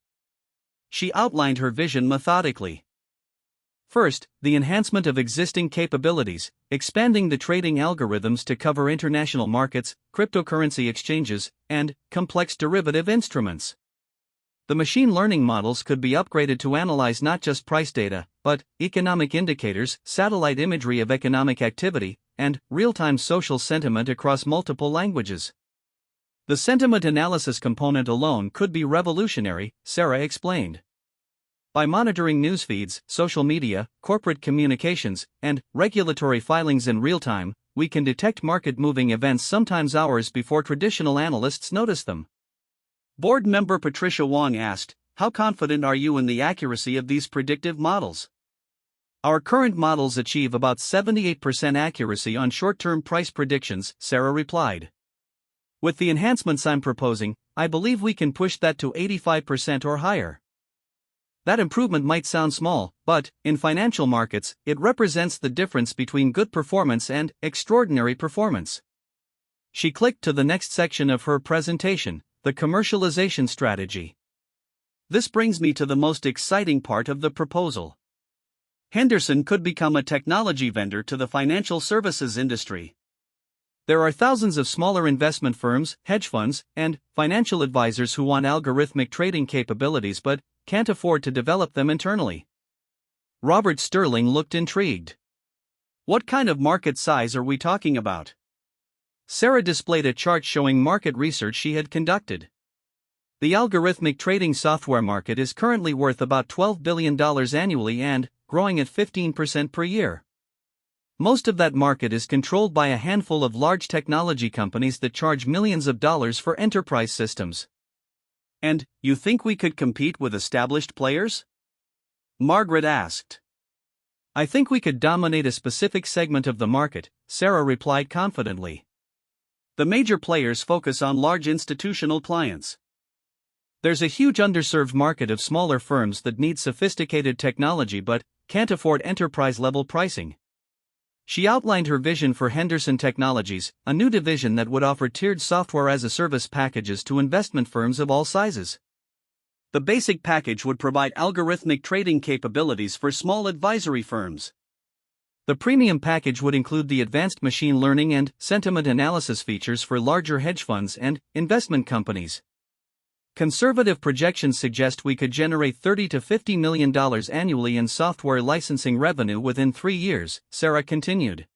She outlined her vision methodically. First, the enhancement of existing capabilities, expanding the trading algorithms to cover international markets, cryptocurrency exchanges, and complex derivative instruments. The machine learning models could be upgraded to analyze not just price data, but economic indicators, satellite imagery of economic activity, and real-time social sentiment across multiple languages. The sentiment analysis component alone could be revolutionary, Sarah explained. By monitoring news feeds, social media, corporate communications, and regulatory filings in real time, we can detect market-moving events sometimes hours before traditional analysts notice them. Board member Patricia Wong asked, "How confident are you in the accuracy of these predictive models?" Our current models achieve about 78% accuracy on short-term price predictions, Sarah replied. With the enhancements I'm proposing, I believe we can push that to 85% or higher. That improvement might sound small, but, in financial markets, it represents the difference between good performance and extraordinary performance. She clicked to the next section of her presentation, the commercialization strategy. This brings me to the most exciting part of the proposal. Henderson could become a technology vendor to the financial services industry. There are thousands of smaller investment firms, hedge funds, and financial advisors who want algorithmic trading capabilities but can't afford to develop them internally. Robert Sterling looked intrigued. What kind of market size are we talking about? Sarah displayed a chart showing market research she had conducted. The algorithmic trading software market is currently worth about $12 billion annually and growing at 15% per year. Most of that market is controlled by a handful of large technology companies that charge millions of dollars for enterprise systems. And you think we could compete with established players? Margaret asked. I think we could dominate a specific segment of the market, Sarah replied confidently. The major players focus on large institutional clients. There's a huge underserved market of smaller firms that need sophisticated technology but can't afford enterprise-level pricing. She outlined her vision for Henderson Technologies, a new division that would offer tiered software-as-a-service packages to investment firms of all sizes. The basic package would provide algorithmic trading capabilities for small advisory firms. The premium package would include the advanced machine learning and sentiment analysis features for larger hedge funds and investment companies. Conservative projections suggest we could generate $30 to $50 million annually in software licensing revenue within 3 years, Sarah continued.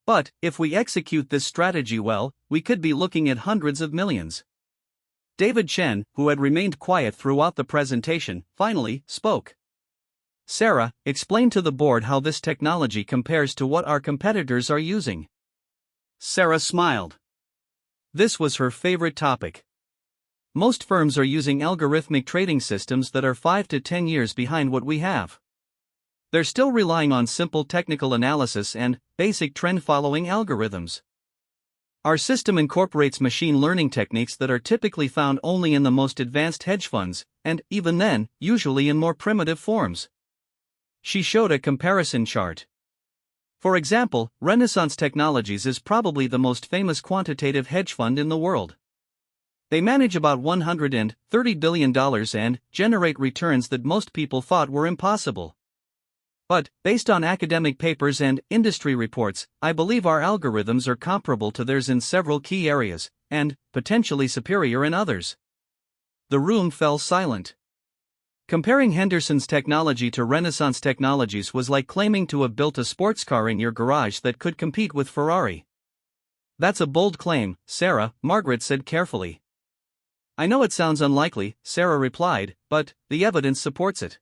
But, if we execute this strategy well, we could be looking at hundreds of millions. David Chen, who had remained quiet throughout the presentation, finally spoke. Sarah, explain to the board how this technology compares to what our competitors are using. Sarah smiled. This was her favorite topic. Most firms are using algorithmic trading systems that are 5 to 10 years behind what we have. They're still relying on simple technical analysis and basic trend-following algorithms. Our system incorporates machine learning techniques that are typically found only in the most advanced hedge funds, and even then, usually in more primitive forms. She showed a comparison chart. For example, Renaissance Technologies is probably the most famous quantitative hedge fund in the world. They manage about $130 billion and generate returns that most people thought were impossible. But, based on academic papers and industry reports, I believe our algorithms are comparable to theirs in several key areas, and potentially superior in others. The room fell silent. Comparing Henderson's technology to Renaissance Technologies was like claiming to have built a sports car in your garage that could compete with Ferrari. That's a bold claim, Sarah, Margaret said carefully. I know it sounds unlikely, Sarah replied, but the evidence supports it.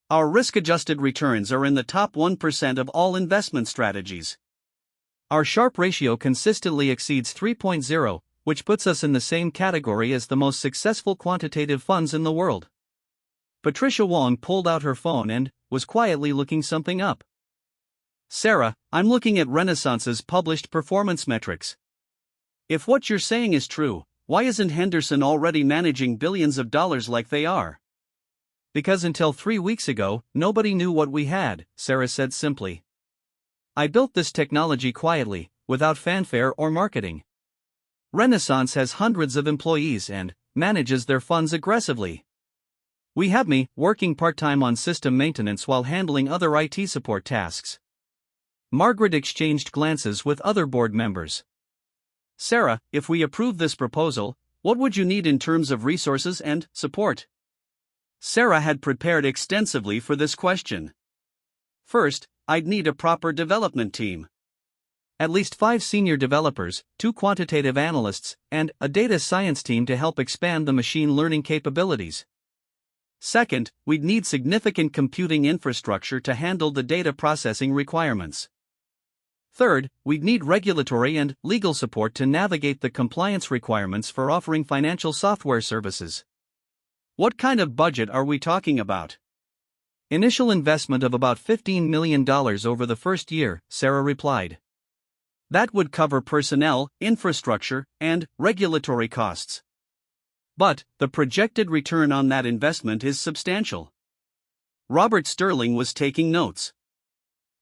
Our risk-adjusted returns are in the top 1% of all investment strategies. Our Sharpe ratio consistently exceeds 3.0, which puts us in the same category as the most successful quantitative funds in the world. Patricia Wong pulled out her phone and was quietly looking something up. Sarah, I'm looking at Renaissance's published performance metrics. If what you're saying is true, why isn't Henderson already managing billions of dollars like they are? Because until 3 weeks ago, nobody knew what we had, Sarah said simply. I built this technology quietly, without fanfare or marketing. Renaissance has hundreds of employees and manages their funds aggressively. We have me working part-time on system maintenance while handling other IT support tasks. Margaret exchanged glances with other board members. Sarah, if we approve this proposal, what would you need in terms of resources and support? Sarah had prepared extensively for this question. First, I'd need a proper development team. At least 5 senior developers, 2 quantitative analysts, and a data science team to help expand the machine learning capabilities. Second, we'd need significant computing infrastructure to handle the data processing requirements. Third, we'd need regulatory and legal support to navigate the compliance requirements for offering financial software services. What kind of budget are we talking about? Initial investment of about $15 million over the first year, Sarah replied. That would cover personnel, infrastructure, and regulatory costs. But the projected return on that investment is substantial. Robert Sterling was taking notes.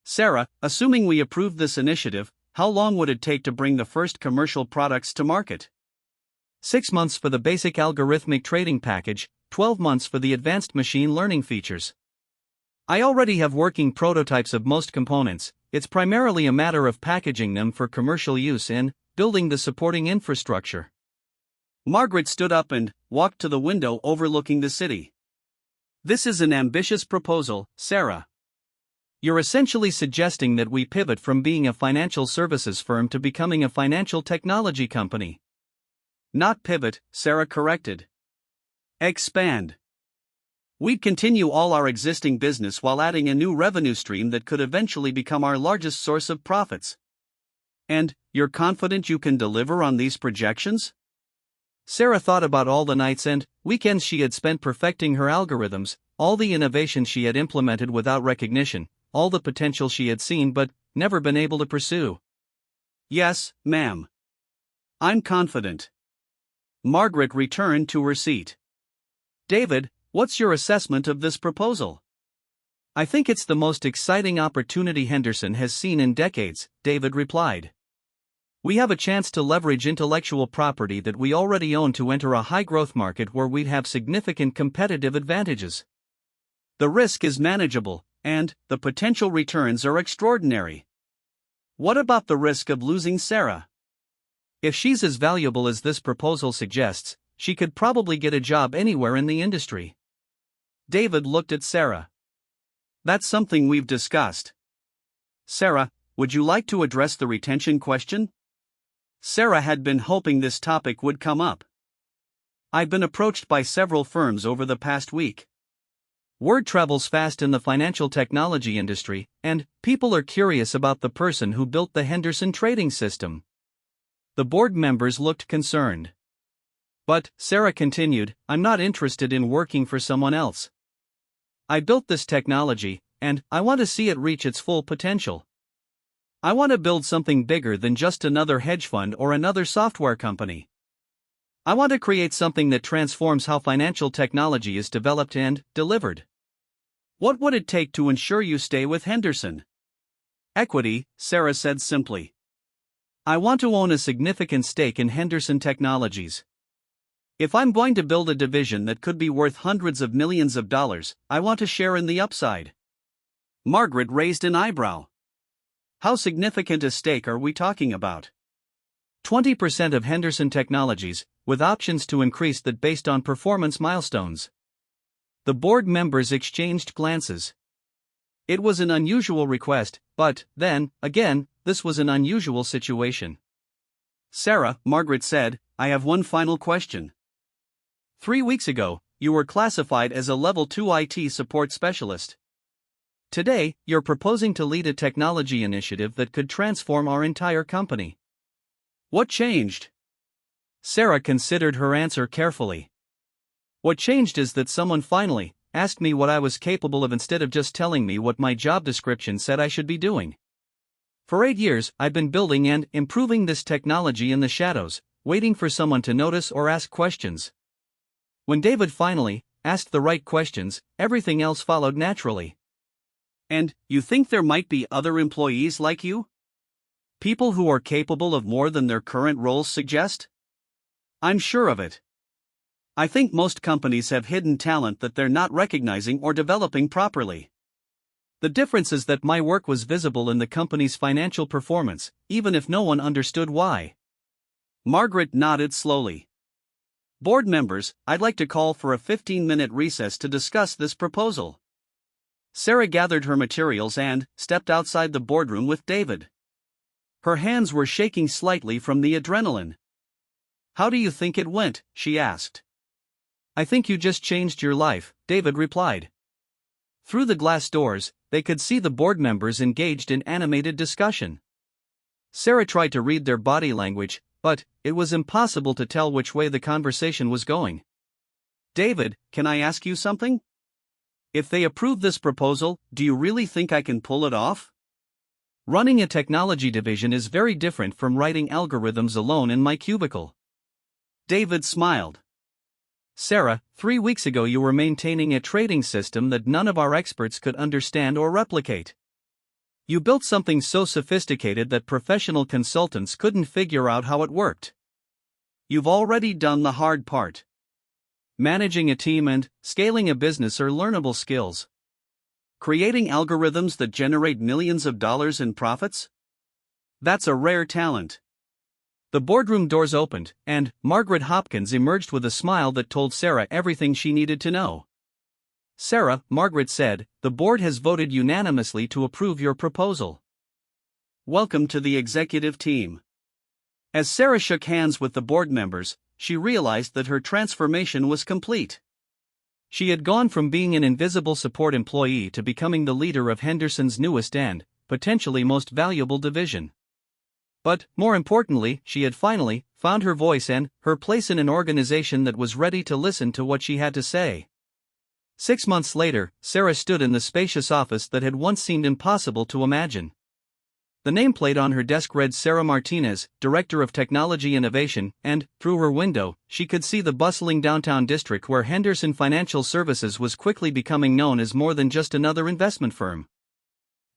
Sarah, assuming we approve this initiative, how long would it take to bring the first commercial products to market? 6 months for the basic algorithmic trading package, 12 months for the advanced machine learning features. I already have working prototypes of most components. It's primarily a matter of packaging them for commercial use and building the supporting infrastructure. Margaret stood up and walked to the window overlooking the city. This is an ambitious proposal, Sarah. You're essentially suggesting that we pivot from being a financial services firm to becoming a financial technology company. Not pivot, Sarah corrected. Expand. We'd continue all our existing business while adding a new revenue stream that could eventually become our largest source of profits. And, you're confident you can deliver on these projections? Sarah thought about all the nights and weekends she had spent perfecting her algorithms, all the innovation she had implemented without recognition, all the potential she had seen but never been able to pursue. Yes, ma'am. I'm confident. Margaret returned to her seat. David, what's your assessment of this proposal? I think it's the most exciting opportunity Henderson has seen in decades, David replied. We have a chance to leverage intellectual property that we already own to enter a high-growth market where we'd have significant competitive advantages. The risk is manageable, and the potential returns are extraordinary. What about the risk of losing Sarah? If she's as valuable as this proposal suggests, she could probably get a job anywhere in the industry. David looked at Sarah. That's something we've discussed. Sarah, would you like to address the retention question? Sarah had been hoping this topic would come up. I've been approached by several firms over the past week. Word travels fast in the financial technology industry, and people are curious about the person who built the Henderson trading system. The board members looked concerned. But, Sarah continued, I'm not interested in working for someone else. I built this technology, and I want to see it reach its full potential. I want to build something bigger than just another hedge fund or another software company. I want to create something that transforms how financial technology is developed and delivered. What would it take to ensure you stay with Henderson? Equity, Sarah said simply. I want to own a significant stake in Henderson Technologies. If I'm going to build a division that could be worth hundreds of millions of dollars, I want to share in the upside. Margaret raised an eyebrow. How significant a stake are we talking about? 20% of Henderson Technologies, with options to increase that based on performance milestones. The board members exchanged glances. It was an unusual request, but, then, again, this was an unusual situation. Sarah, Margaret said, I have one final question. 3 weeks ago, you were classified as a Level 2 IT support specialist. Today, you're proposing to lead a technology initiative that could transform our entire company. What changed? Sarah considered her answer carefully. What changed is that someone finally asked me what I was capable of instead of just telling me what my job description said I should be doing. For 8 years, I've been building and improving this technology in the shadows, waiting for someone to notice or ask questions. When David finally asked the right questions, everything else followed naturally. And you think there might be other employees like you? People who are capable of more than their current roles suggest? I'm sure of it. I think most companies have hidden talent that they're not recognizing or developing properly. The difference is that my work was visible in the company's financial performance, even if no one understood why. Margaret nodded slowly. Board members, I'd like to call for a 15-minute recess to discuss this proposal. Sarah gathered her materials and stepped outside the boardroom with David. Her hands were shaking slightly from the adrenaline. How do you think it went? She asked. I think you just changed your life, David replied. Through the glass doors, they could see the board members engaged in animated discussion. Sarah tried to read their body language, but it was impossible to tell which way the conversation was going. David, can I ask you something? If they approve this proposal, do you really think I can pull it off? Running a technology division is very different from writing algorithms alone in my cubicle. David smiled. Sarah, 3 weeks ago you were maintaining a trading system that none of our experts could understand or replicate. You built something so sophisticated that professional consultants couldn't figure out how it worked. You've already done the hard part. Managing a team and scaling a business are learnable skills. Creating algorithms that generate millions of dollars in profits? That's a rare talent. The boardroom doors opened, and Margaret Hopkins emerged with a smile that told Sarah everything she needed to know. Sarah, Margaret said, the board has voted unanimously to approve your proposal. Welcome to the executive team. As Sarah shook hands with the board members, she realized that her transformation was complete. She had gone from being an invisible support employee to becoming the leader of Henderson's newest and, potentially most valuable division. But, more importantly, she had finally found her voice and her place in an organization that was ready to listen to what she had to say. 6 months later, Sarah stood in the spacious office that had once seemed impossible to imagine. The nameplate on her desk read Sarah Martinez, Director of Technology Innovation, and, through her window, she could see the bustling downtown district where Henderson Financial Services was quickly becoming known as more than just another investment firm.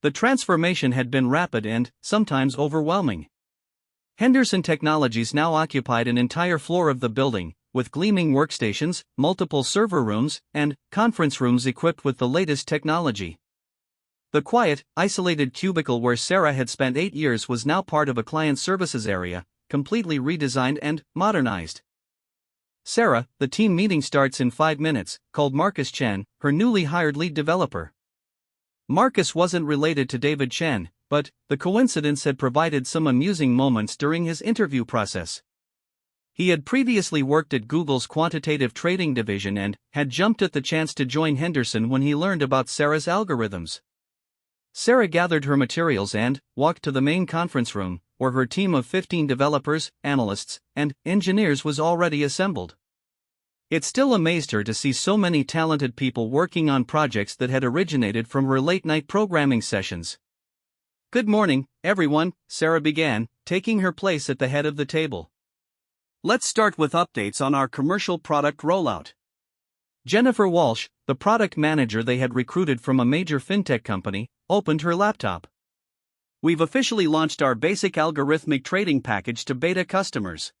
The transformation had been rapid and, sometimes overwhelming. Henderson Technologies now occupied an entire floor of the building, with gleaming workstations, multiple server rooms, and conference rooms equipped with the latest technology. The quiet, isolated cubicle where Sarah had spent 8 years was now part of a client services area, completely redesigned and modernized. Sarah, the team meeting starts in 5 minutes, called Marcus Chen, her newly hired lead developer. Marcus wasn't related to David Chen, but the coincidence had provided some amusing moments during his interview process. He had previously worked at Google's quantitative trading division and had jumped at the chance to join Henderson when he learned about Sarah's algorithms. Sarah gathered her materials and walked to the main conference room, where her team of 15 developers, analysts, and engineers was already assembled. It still amazed her to see so many talented people working on projects that had originated from her late-night programming sessions. Good morning, everyone, Sarah began, taking her place at the head of the table. Let's start with updates on our commercial product rollout. Jennifer Walsh, the product manager they had recruited from a major fintech company, opened her laptop. We've officially launched our basic algorithmic trading package to beta customers.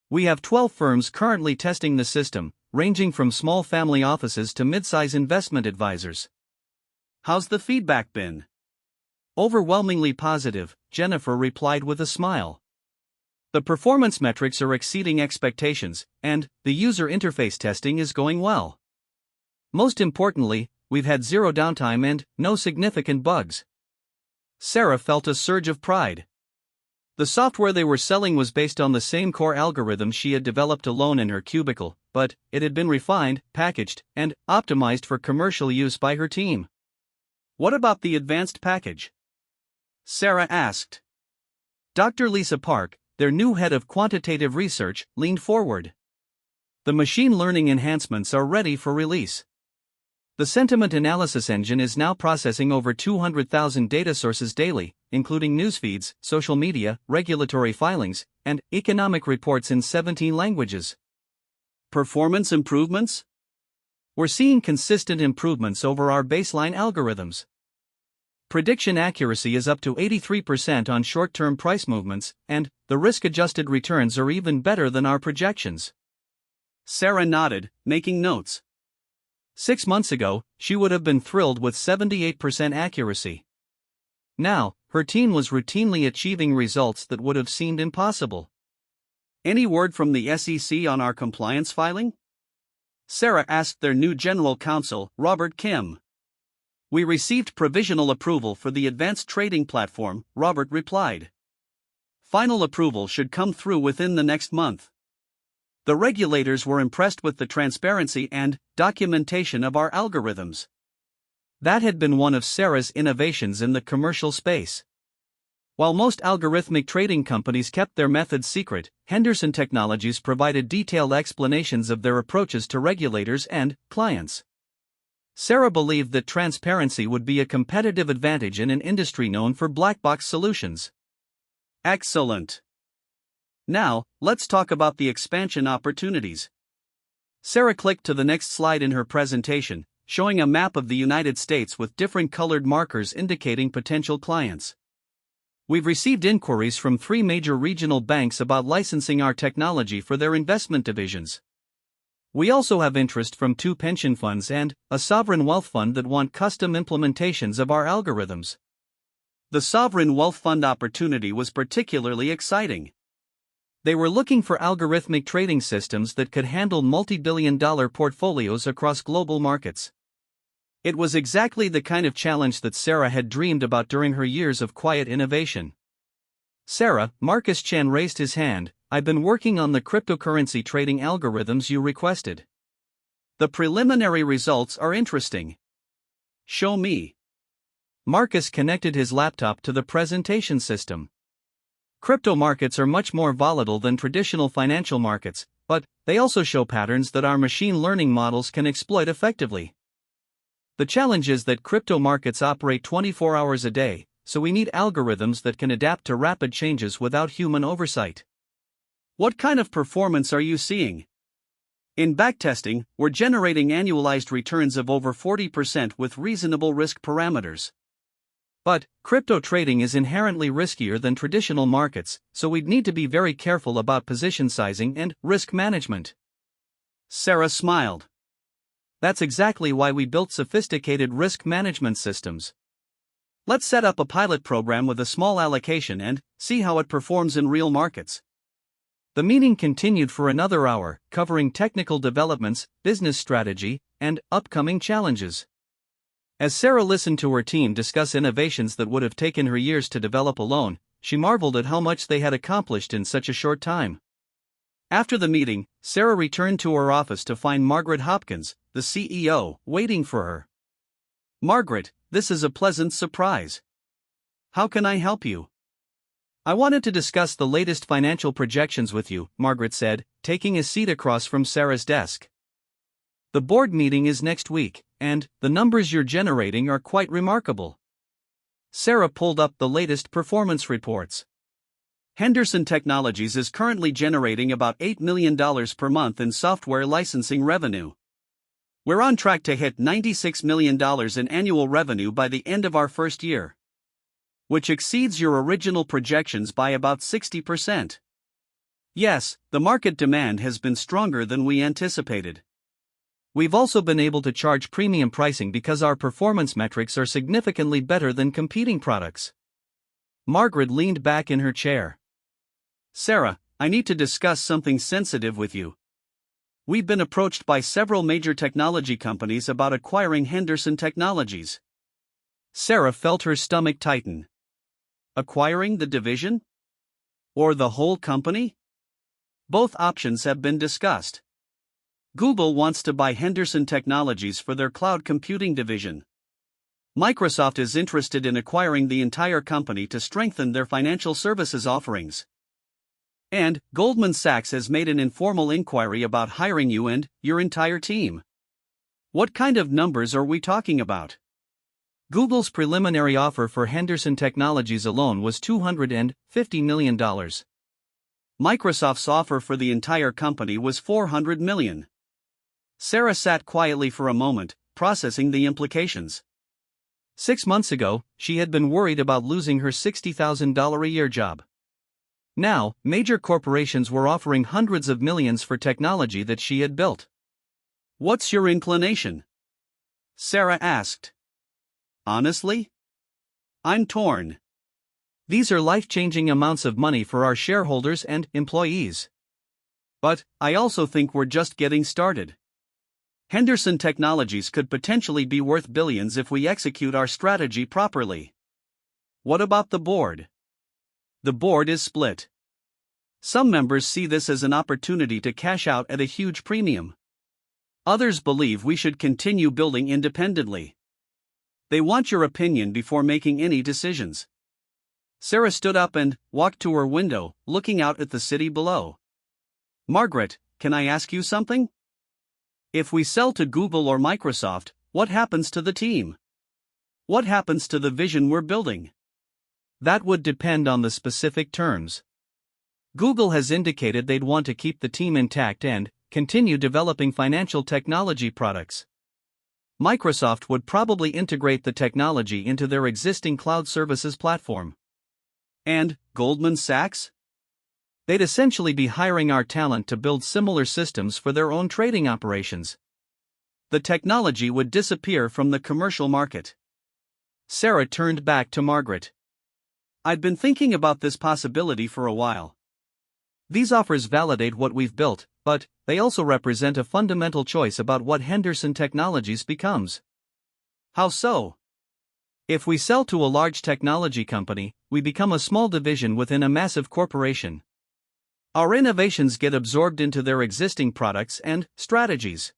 We have 12 firms currently testing the system, ranging from small family offices to mid-size investment advisors. How's the feedback been? Overwhelmingly positive, Jennifer replied with a smile. The performance metrics are exceeding expectations, and the user interface testing is going well. Most importantly, we've had zero downtime and no significant bugs. Sarah felt a surge of pride. The software they were selling was based on the same core algorithms she had developed alone in her cubicle, but it had been refined, packaged, and optimized for commercial use by her team. What about the advanced package? Sarah asked. Dr. Lisa Park, their new head of quantitative research, leaned forward. The machine learning enhancements are ready for release. The sentiment analysis engine is now processing over 200,000 data sources daily, including newsfeeds, social media, regulatory filings, and economic reports in 17 languages. Performance improvements? We're seeing consistent improvements over our baseline algorithms. Prediction accuracy is up to 83% on short-term price movements, and the risk-adjusted returns are even better than our projections. Sarah nodded, making notes. 6 months ago, she would have been thrilled with 78% accuracy. Now, her team was routinely achieving results that would have seemed impossible. Any word from the SEC on our compliance filing? Sarah asked their new general counsel, Robert Kim. We received provisional approval for the advanced trading platform, Robert replied. Final approval should come through within the next month. The regulators were impressed with the transparency and documentation of our algorithms. That had been one of Sarah's innovations in the commercial space. While most algorithmic trading companies kept their methods secret, Henderson Technologies provided detailed explanations of their approaches to regulators and clients. Sarah believed that transparency would be a competitive advantage in an industry known for black box solutions. Excellent. Now, let's talk about the expansion opportunities. Sarah clicked to the next slide in her presentation, showing a map of the United States with different colored markers indicating potential clients. We've received inquiries from 3 major regional banks about licensing our technology for their investment divisions. We also have interest from 2 pension funds and a sovereign wealth fund that want custom implementations of our algorithms. The sovereign wealth fund opportunity was particularly exciting. They were looking for algorithmic trading systems that could handle multi-billion-dollar portfolios across global markets. It was exactly the kind of challenge that Sarah had dreamed about during her years of quiet innovation. Sarah, Marcus Chen raised his hand. I've been working on the cryptocurrency trading algorithms you requested. The preliminary results are interesting. Show me. Marcus connected his laptop to the presentation system. Crypto markets are much more volatile than traditional financial markets, but they also show patterns that our machine learning models can exploit effectively. The challenge is that crypto markets operate 24 hours a day, so we need algorithms that can adapt to rapid changes without human oversight. What kind of performance are you seeing? In backtesting, we're generating annualized returns of over 40% with reasonable risk parameters. But crypto trading is inherently riskier than traditional markets, so we'd need to be very careful about position sizing and risk management. Sarah smiled. That's exactly why we built sophisticated risk management systems. Let's set up a pilot program with a small allocation and see how it performs in real markets. The meeting continued for another hour, covering technical developments, business strategy, and upcoming challenges. As Sarah listened to her team discuss innovations that would have taken her years to develop alone, she marveled at how much they had accomplished in such a short time. After the meeting, Sarah returned to her office to find Margaret Hopkins, the CEO, waiting for her. Margaret, this is a pleasant surprise. How can I help you? I wanted to discuss the latest financial projections with you, Margaret said, taking a seat across from Sarah's desk. The board meeting is next week, and the numbers you're generating are quite remarkable. Sarah pulled up the latest performance reports. Henderson Technologies is currently generating about $8 million per month in software licensing revenue. We're on track to hit $96 million in annual revenue by the end of our first year, which exceeds your original projections by about 60%. Yes, the market demand has been stronger than we anticipated. We've also been able to charge premium pricing because our performance metrics are significantly better than competing products. Margaret leaned back in her chair. Sarah, I need to discuss something sensitive with you. We've been approached by several major technology companies about acquiring Henderson Technologies. Sarah felt her stomach tighten. Acquiring the division? Or the whole company? Both options have been discussed. Google wants to buy Henderson Technologies for their cloud computing division. Microsoft is interested in acquiring the entire company to strengthen their financial services offerings. And Goldman Sachs has made an informal inquiry about hiring you and your entire team. What kind of numbers are we talking about? Google's preliminary offer for Henderson Technologies alone was $250 million. Microsoft's offer for the entire company was $400 million. Sarah sat quietly for a moment, processing the implications. 6 months ago, she had been worried about losing her $60,000 a year job. Now, major corporations were offering hundreds of millions for technology that she had built. What's your inclination? Sarah asked. Honestly? I'm torn. These are life-changing amounts of money for our shareholders and employees. But I also think we're just getting started. Henderson Technologies could potentially be worth billions if we execute our strategy properly. What about the board? The board is split. Some members see this as an opportunity to cash out at a huge premium. Others believe we should continue building independently. They want your opinion before making any decisions. Sarah stood up and walked to her window, looking out at the city below. Margaret, can I ask you something? If we sell to Google or Microsoft, what happens to the team? What happens to the vision we're building? That would depend on the specific terms. Google has indicated they'd want to keep the team intact and continue developing financial technology products. Microsoft would probably integrate the technology into their existing cloud services platform. And Goldman Sachs? They'd essentially be hiring our talent to build similar systems for their own trading operations. The technology would disappear from the commercial market. Sarah turned back to Margaret. I'd been thinking about this possibility for a while. These offers validate what we've built, but they also represent a fundamental choice about what Henderson Technologies becomes. How so? If we sell to a large technology company, we become a small division within a massive corporation. Our innovations get absorbed into their existing products and strategies.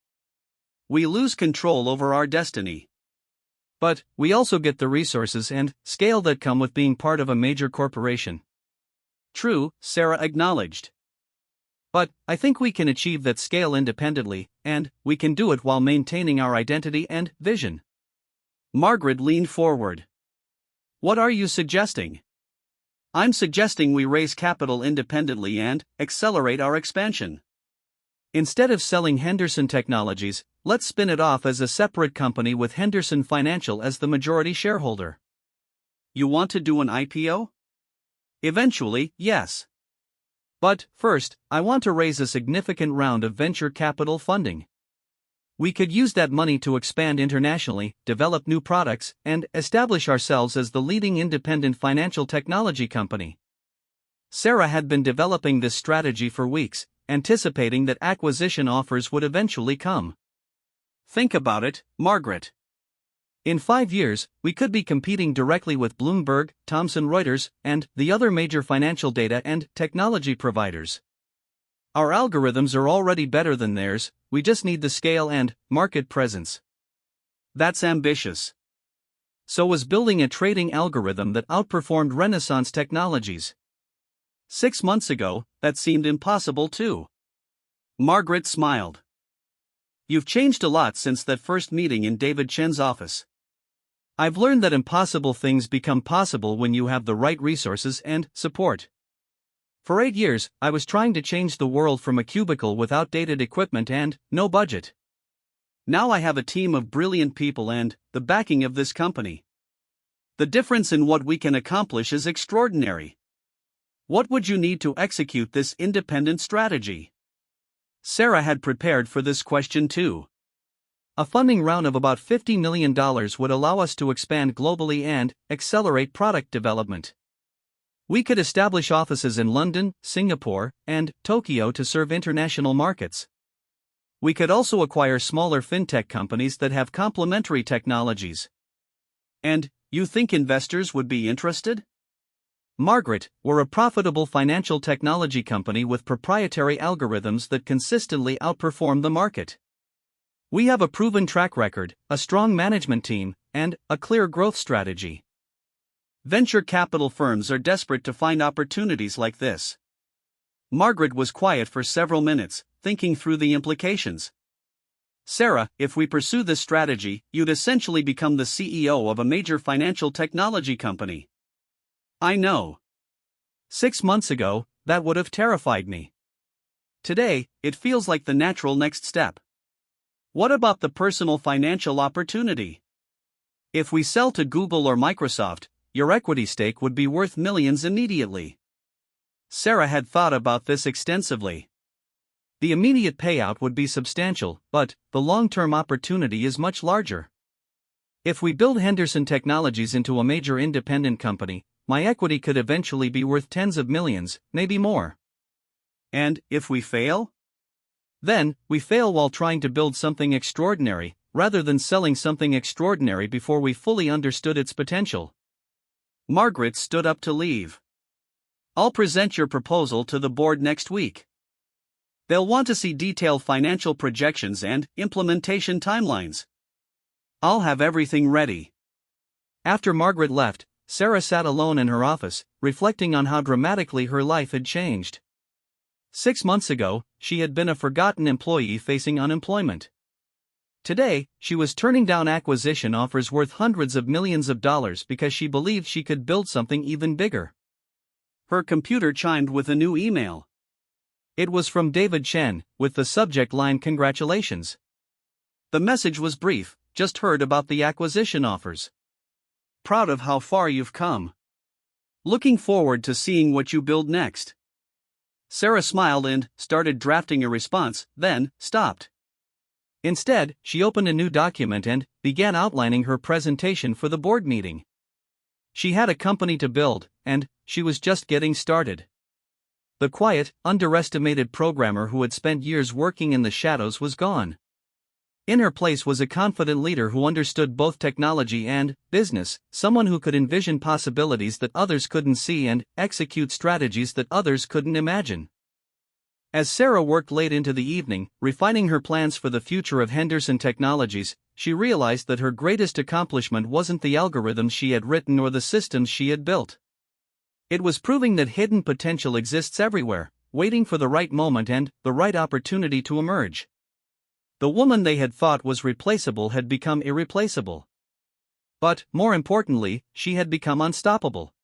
We lose control over our destiny. But we also get the resources and scale that come with being part of a major corporation. True, Sarah acknowledged. But I think we can achieve that scale independently, and we can do it while maintaining our identity and vision. Margaret leaned forward. What are you suggesting? I'm suggesting we raise capital independently and accelerate our expansion. Instead of selling Henderson Technologies, let's spin it off as a separate company with Henderson Financial as the majority shareholder. You want to do an IPO? Eventually, yes. But first, I want to raise a significant round of venture capital funding. We could use that money to expand internationally, develop new products, and establish ourselves as the leading independent financial technology company. Sarah had been developing this strategy for weeks, anticipating that acquisition offers would eventually come. Think about it, Margaret. In 5 years, we could be competing directly with Bloomberg, Thomson Reuters, and the other major financial data and technology providers. Our algorithms are already better than theirs, we just need the scale and market presence. That's ambitious. So was building a trading algorithm that outperformed Renaissance technologies. 6 months ago, that seemed impossible too. Margaret smiled. You've changed a lot since that first meeting in David Chen's office. I've learned that impossible things become possible when you have the right resources and support. For 8 years, I was trying to change the world from a cubicle with outdated equipment and no budget. Now I have a team of brilliant people and the backing of this company. The difference in what we can accomplish is extraordinary. What would you need to execute this independent strategy? Sarah had prepared for this question too. A funding round of about $50 million would allow us to expand globally and accelerate product development. We could establish offices in London, Singapore, and Tokyo to serve international markets. We could also acquire smaller fintech companies that have complementary technologies. And you think investors would be interested? Margaret, we're a profitable financial technology company with proprietary algorithms that consistently outperform the market. We have a proven track record, a strong management team, and a clear growth strategy. Venture capital firms are desperate to find opportunities like this. Margaret was quiet for several minutes, thinking through the implications. Sarah, if we pursue this strategy, you'd essentially become the CEO of a major financial technology company. I know. 6 months ago, that would have terrified me. Today, it feels like the natural next step. What about the personal financial opportunity? If we sell to Google or Microsoft, your equity stake would be worth millions immediately. Sarah had thought about this extensively. The immediate payout would be substantial, but the long-term opportunity is much larger. If we build Henderson Technologies into a major independent company, my equity could eventually be worth tens of millions, maybe more. And if we fail? Then, we fail while trying to build something extraordinary, rather than selling something extraordinary before we fully understood its potential. Margaret stood up to leave. I'll present your proposal to the board next week. They'll want to see detailed financial projections and implementation timelines. I'll have everything ready. After Margaret left, Sarah sat alone in her office, reflecting on how dramatically her life had changed. 6 months ago, she had been a forgotten employee facing unemployment. Today, she was turning down acquisition offers worth hundreds of millions of dollars because she believed she could build something even bigger. Her computer chimed with a new email. It was from David Chen, with the subject line "Congratulations." The message was brief: just heard about the acquisition offers. Proud of how far you've come. Looking forward to seeing what you build next. Sarah smiled and started drafting a response, then stopped. Instead, she opened a new document and began outlining her presentation for the board meeting. She had a company to build, and she was just getting started. The quiet, underestimated programmer who had spent years working in the shadows was gone. In her place was a confident leader who understood both technology and business, someone who could envision possibilities that others couldn't see and execute strategies that others couldn't imagine. As Sarah worked late into the evening, refining her plans for the future of Henderson Technologies, she realized that her greatest accomplishment wasn't the algorithms she had written or the systems she had built. It was proving that hidden potential exists everywhere, waiting for the right moment and the right opportunity to emerge. The woman they had thought was replaceable had become irreplaceable. But, more importantly, she had become unstoppable.